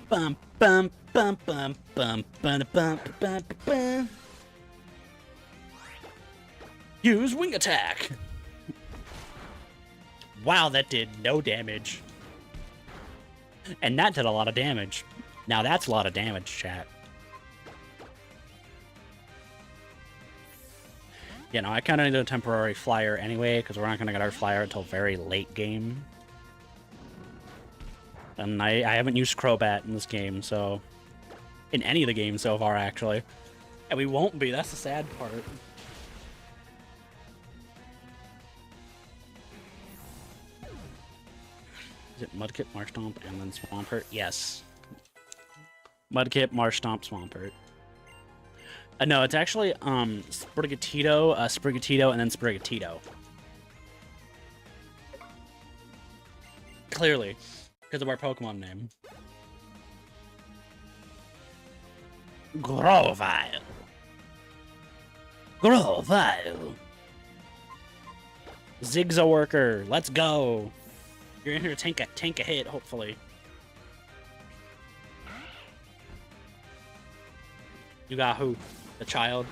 Bum bum bum bum bum bum bum bum bum. Use wing attack. Wow, that did no damage. And that did a lot of damage. Now that's a lot of damage, chat. You know, I kind of need a temporary flyer anyway, because we're not going to get our flyer until very late game. And I haven't used Crobat in this game, so... In any of the games so far, actually. And we won't be, that's the sad part. Is it Mudkip, Marshtomp, and then Swampert? Yes. Mudkip, Marshtomp, Swampert. No, it's actually Sprigatito, Sprigatito, and then Sprigatito. Clearly, because of our Pokemon name. Grovyle. Grovyle. Zigzaworker, let's go. You're in here to tank a hit, hopefully. You got who? The child?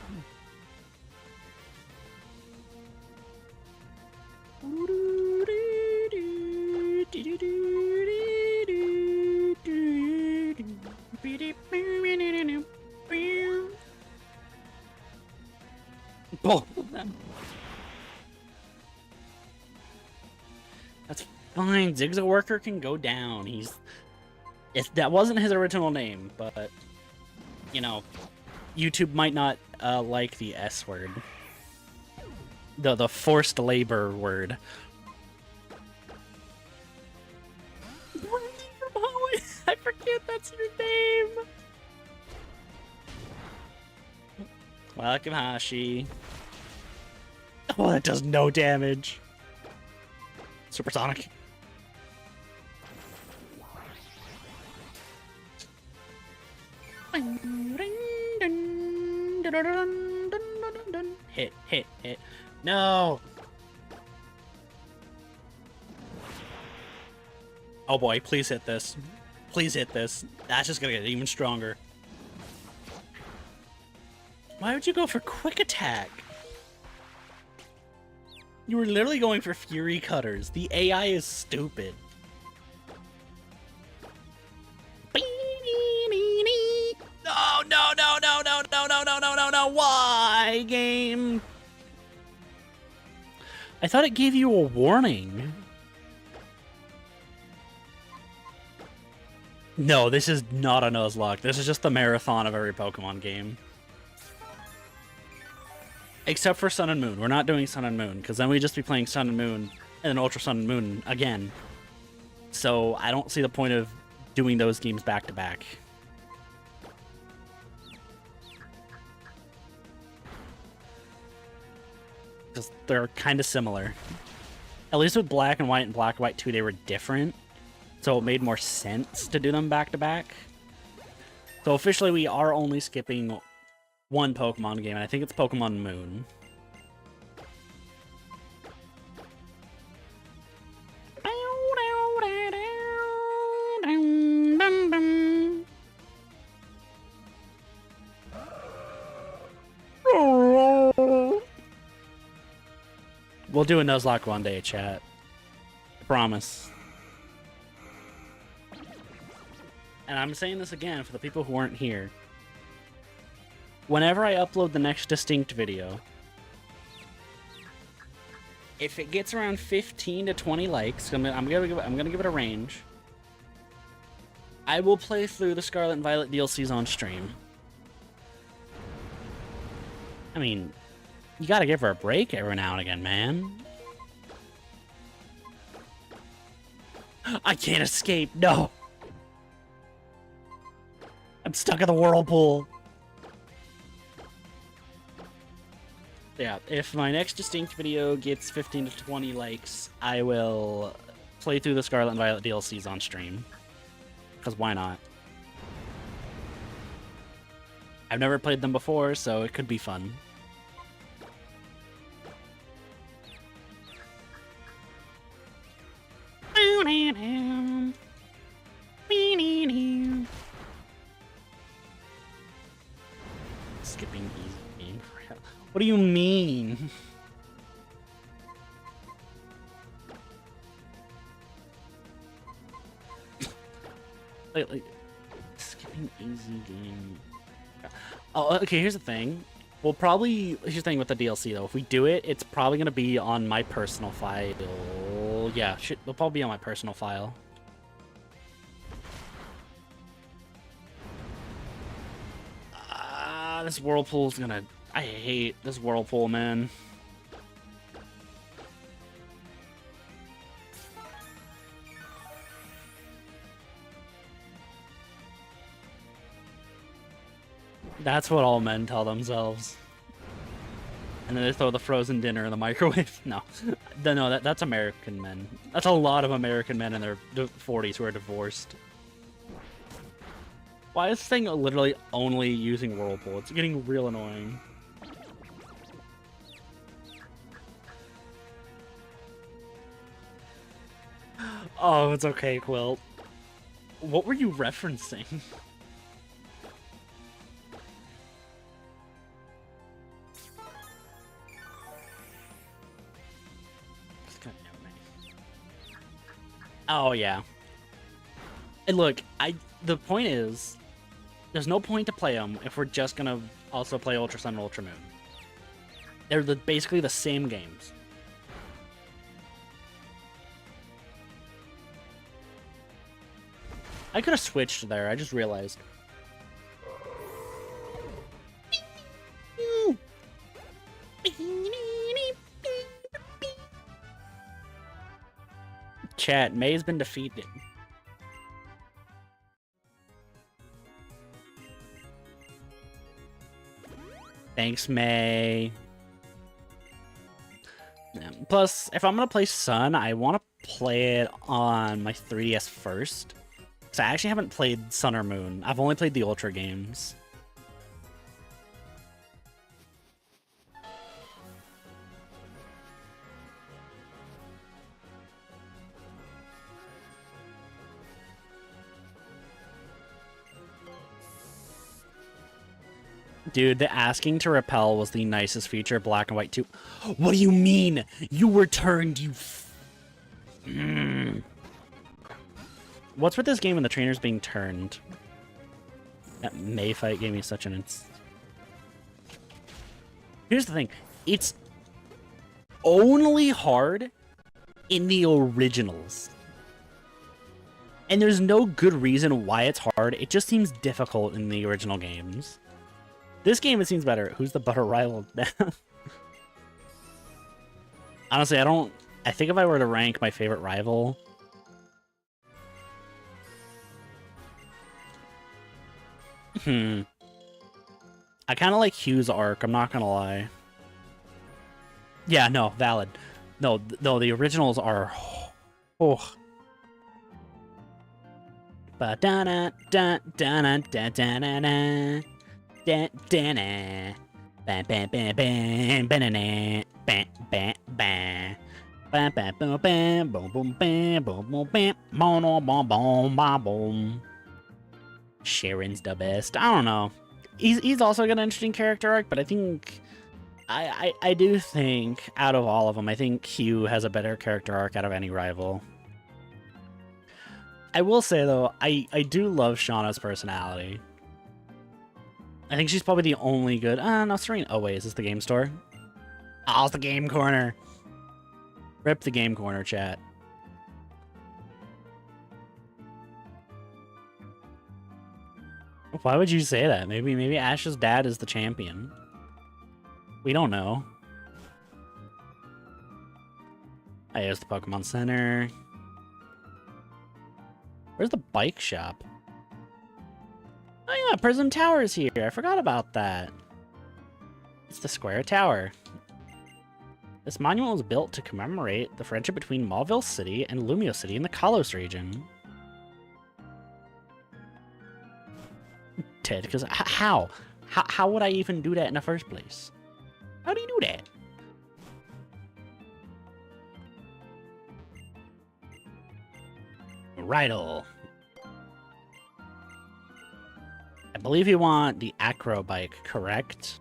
Both of them. That's fine. Zigzaworker can go down. That wasn't his original name, but you know, YouTube might not like the S word. The forced labor word. I forget that's your name. Welcome, Hashi. Oh, that does no damage. Supersonic. Hit, hit, hit. No! Oh boy, please hit this. Please hit this. That's just gonna get even stronger. Why would you go for quick attack? You were literally going for Fury Cutters. The AI is stupid. No, no, no, no, no, no, no, no, no, no, no. Why, game? I thought it gave you a warning. No, this is not a Nuzlocke. This is just the marathon of every Pokemon game. Except for Sun and Moon. We're not doing Sun and Moon, because then we'd just be playing Sun and Moon and then Ultra Sun and Moon again. So I don't see the point of doing those games back to back. Because they're kind of similar. At least with Black and White and Black and White 2, they were different. So it made more sense to do them back to back. So officially we are only skipping one Pokemon game, and I think it's Pokemon Moon. We'll do a Nuzlocke one day, chat. I promise. And I'm saying this again for the people who aren't here. Whenever I upload the next distinct video, if it gets around 15 to 20 likes, I'm gonna give it a range. I will play through the Scarlet and Violet DLCs on stream. I mean, You gotta give her a break every now and again, man. I can't escape, no! I'm stuck in the whirlpool. Yeah, if my next Distinct video gets 15 to 20 likes, I will play through the Scarlet and Violet DLCs on stream. Because why not? I've never played them before, so it could be fun. Skipping easy game for hell. What do you mean? like skipping easy game. Oh, okay. Here's the thing. We'll probably here's the thing with the DLC though. If we do it, it's probably gonna be on my personal file. Yeah, it'll probably be on my personal file. This whirlpool's gonna. I hate this whirlpool, man. That's what all men tell themselves. And then they throw the frozen dinner in the microwave. No, no, that's American men. That's a lot of American men in their 40s who are divorced. Why is this thing literally only using whirlpool? It's getting real annoying. Oh, it's okay, Quilt. What were you referencing? Oh, yeah. And look, the point is, there's no point to play them if we're just gonna also play Ultra Sun and Ultra Moon. They're basically the same games. I could have switched there, I just realized. Chat, May's been defeated. Thanks, May. Yeah. Plus, if I'm gonna play Sun, I want to play it on my 3DS first. Because I actually haven't played Sun or Moon. I've only played the Ultra games. Dude, the asking to repel was the nicest feature of Black and White 2. What do you mean? You were turned, you What's with this game when the trainer's being turned? That May fight gave me such an Here's the thing. It's only hard in the originals. And there's no good reason why it's hard. It just seems difficult in the original games. This game, it seems better. Who's the better rival? Honestly, I think if I were to rank my favorite rival... I kind of like Hugh's arc, I'm not gonna lie. Yeah, no, valid. No, the originals are... Oh. Ba-da-da-da-da-da-da-da-da. Sharon's the best. I don't know. He's also got an interesting character arc, but I think I do think out of all of them, I think Hugh has a better character arc out of any rival. I will say though, I do love Shauna's personality. I think she's probably the only good. No, Serene. Oh wait, is this the game store? Oh, it's the game corner. Rip the game corner, chat. Why would you say that? Maybe Ash's dad is the champion. We don't know.
Here's the Pokemon Center. Where's the bike shop? Oh yeah, Prism Tower's here. I forgot about that. It's the Square Tower. This monument was built to commemorate the friendship between Mauville City and Lumio City in the Kalos region. Ted, because how? How would I even do that in the first place? How do you do that? Righto. I believe you want the Acro bike, correct?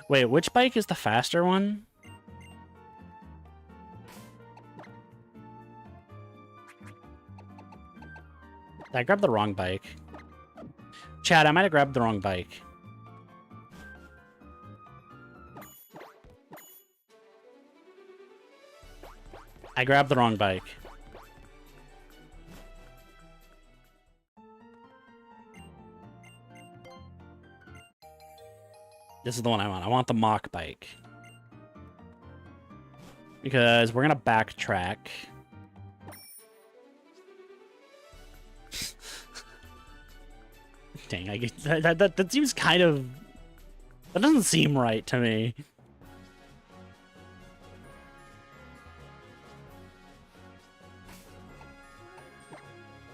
Wait, which bike is the faster one? I grabbed the wrong bike. Chad, I might have grabbed the wrong bike. I grabbed the wrong bike. This is the one I want. I want the mock bike. Because we're gonna backtrack. Dang, I get that seems kind of... That doesn't seem right to me.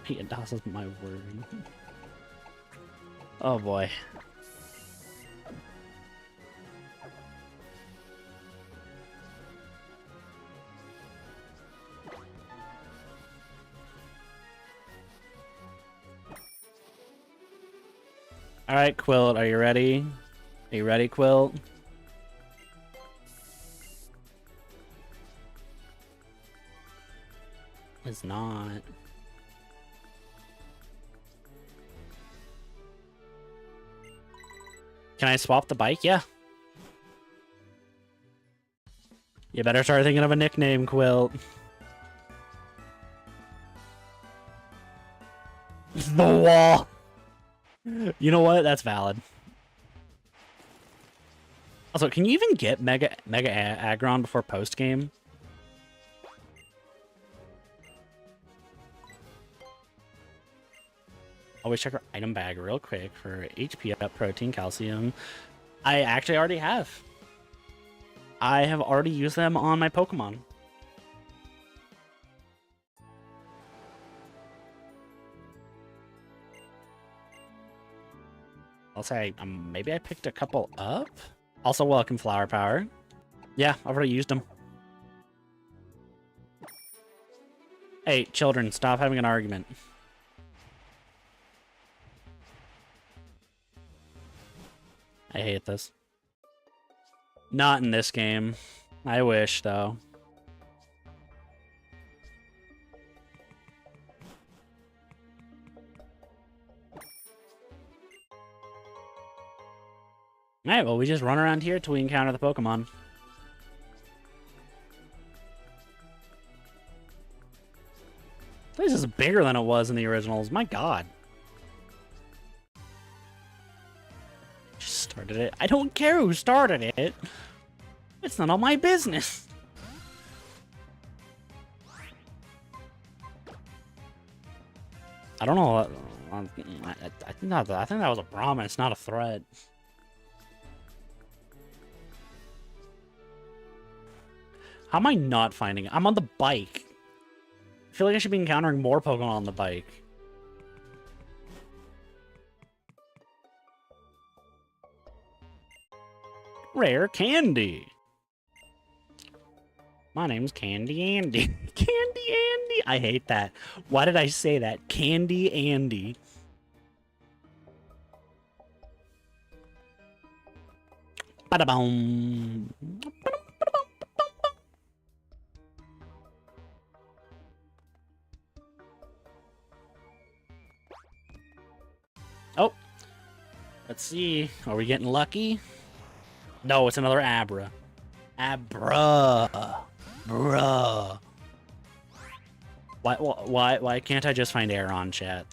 Yeah, das is my word. Oh boy. Alright, Quilt, are you ready? Are you ready, Quilt? It's not. Can I swap the bike? Yeah. You better start thinking of a nickname, Quilt. The wall. You know what? That's valid. Also, can you even get Mega Aggron before post game? Always check our item bag real quick for HP up, protein, calcium. I actually already have. I have already used them on my Pokemon. I'll say maybe I picked a couple up. Also, welcome Flower Power. Yeah, I've already used them. Hey, children, stop having an argument. I hate this. Not in this game. I wish, though. Alright, well, we just run around here till we encounter the Pokemon. This is bigger than it was in the originals. My god. Just started it. I don't care who started it. It's none of my business. I don't know. I think that was a promise, not a threat. How am I not finding it? I'm on the bike. I feel like I should be encountering more Pokemon on the bike. Rare candy. My name's Candy Andy. Candy Andy. I hate that. Why did I say that? Candy Andy. Ba-da-boom. Oh, let's see. Are we getting lucky? No, it's another Abra. Abra. Bruh. Why can't I just find Aeron, chat?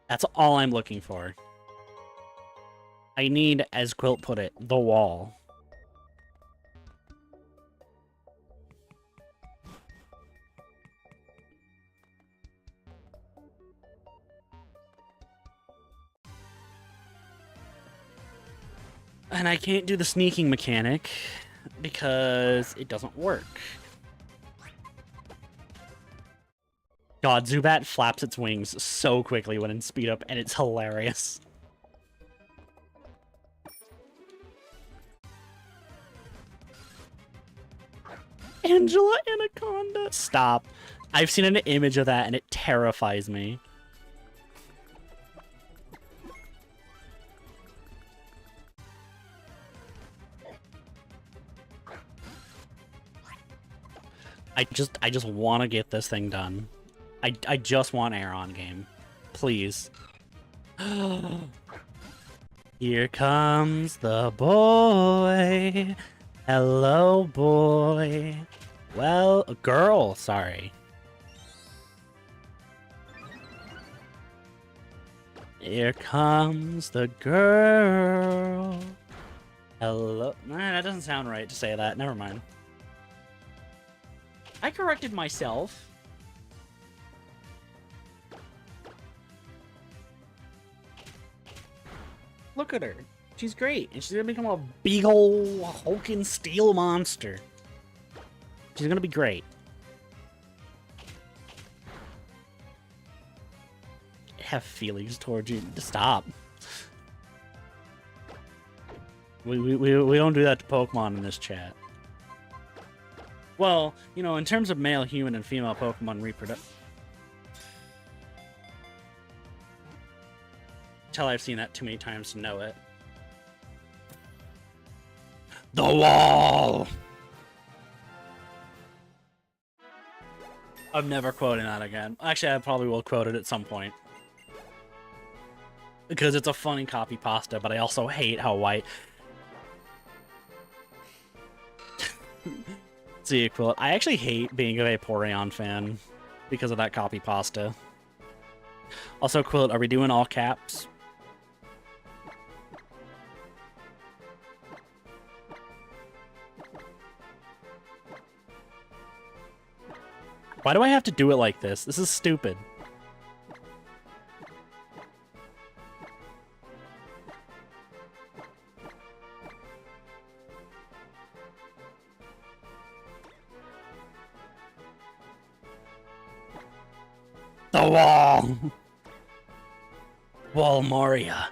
That's all I'm looking for. I need, as Quilt put it, the wall. And I can't do the sneaking mechanic because it doesn't work. God, Zubat flaps its wings so quickly when in speed up, and it's hilarious. Angela Anaconda. Stop. I've seen an image of that, and it terrifies me. I just want to get this thing done. I just want air on game. Please. Here comes the boy. Hello, boy. Well, a girl, sorry. Here comes the girl. Hello. Nah, that doesn't sound right to say that. Never mind. I corrected myself. Look at her. She's great. And she's gonna become a big ol' hulking steel monster. She's gonna be great. I have feelings towards you. Stop. We don't do that to Pokemon in this chat. Well, you know, in terms of male human and female Pokemon reproduction. Until I've seen that too many times to know it. The wall! I'm never quoting that again. Actually, I probably will quote it at some point. Because it's a funny copy pasta, but I also hate how white... See, Quilt. I actually hate being a Vaporeon fan because of that copy pasta. Also, Quilt, are we doing all caps? Why do I have to do it like this? This is stupid. The wall! Wall Moria.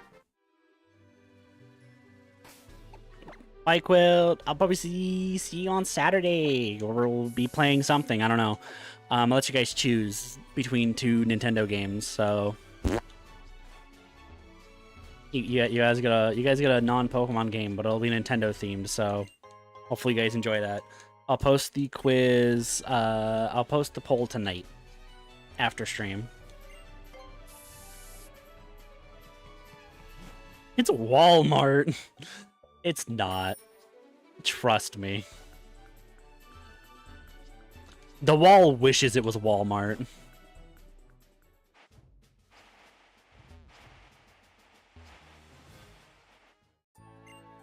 Bye, Quilt. I'll probably see you on Saturday, or we'll be playing something. I don't know. I'll let you guys choose between two Nintendo games. So you guys get a non-Pokemon game, but it'll be Nintendo themed. So hopefully you guys enjoy that. I'll post the quiz. I'll post the poll tonight after stream. It's Walmart. It's not. Trust me. The wall wishes it was Walmart.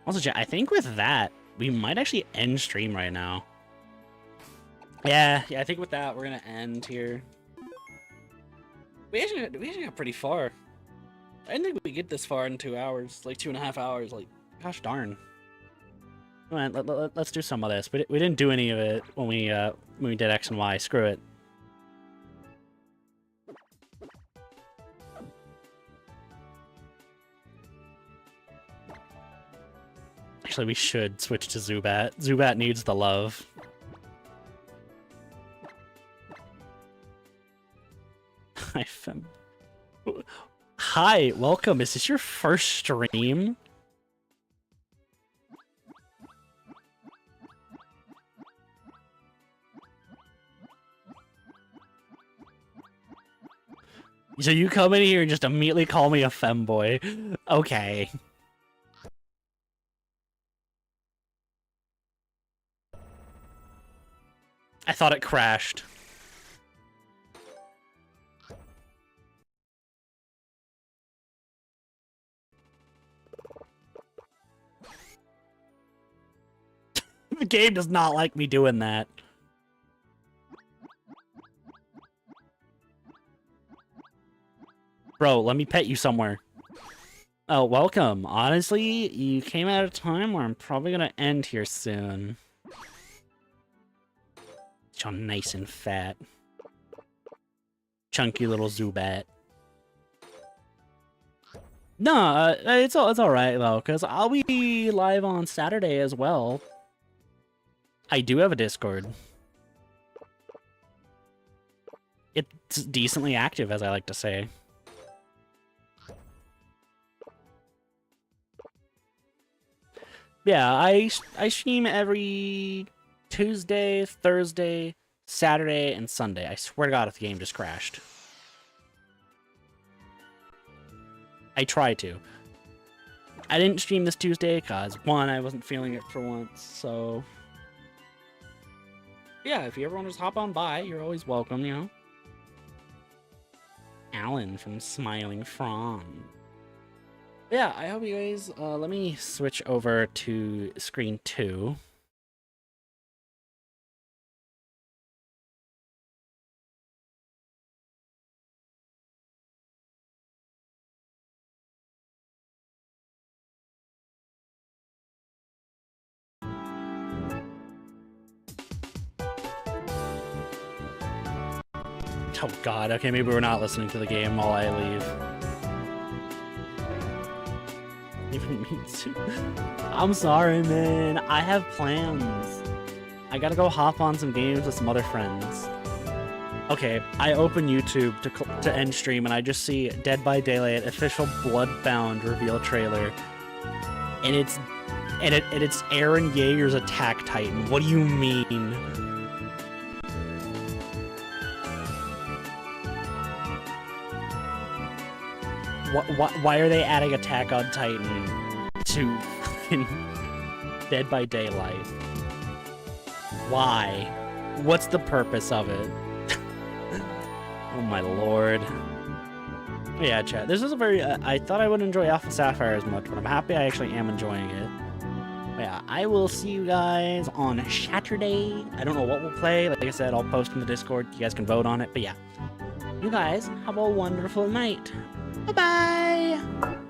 Also, I think with that, we might actually end stream right now. Yeah, I think with that, we're gonna end here. We actually got pretty far. I didn't think we'd get this far in 2 hours, like 2.5 hours. Like, gosh darn. Come on, let's do some of this. We didn't do any of it when we did X and Y. Screw it. Actually, we should switch to Zubat. Zubat needs the love. Hi, welcome. Is this your first stream? So you come in here and just immediately call me a femboy. Okay. I thought it crashed. The game does not like me doing that. Bro, let me pet you somewhere. Oh, welcome. Honestly, you came at a time where I'm probably gonna end here soon. So nice and fat. Chunky little Zubat. No, it's all right though, cause I'll be live on Saturday as well. I do have a Discord. It's decently active, as I like to say. Yeah, I stream every Tuesday, Thursday, Saturday, and Sunday. I swear to God, if the game just crashed. I try to. I didn't stream this Tuesday because, one, I wasn't feeling it for once, so... Yeah, if you ever want to just hop on by, you're always welcome, you know? Alan from Smiling Frog. Yeah, I hope you guys, let me switch over to screen 2. Oh god, okay, maybe we're not listening to the game while I leave. Even me too. I'm sorry, man. I have plans. I gotta go hop on some games with some other friends. Okay, I open YouTube to end stream and I just see Dead by Daylight official Bloodbound reveal trailer, and it's Eren Yeager's Attack Titan. What do you mean? Why are they adding Attack on Titan to fucking Dead by Daylight? Why? What's the purpose of it? Oh my lord. Yeah, chat. This is a very... I thought I wouldn't enjoy Alpha Sapphire as much, but I'm happy I actually am enjoying it. But yeah, I will see you guys on Saturday. I don't know what we'll play. Like I said, I'll post in the Discord. You guys can vote on it. But yeah, you guys have a wonderful night. Bye-bye!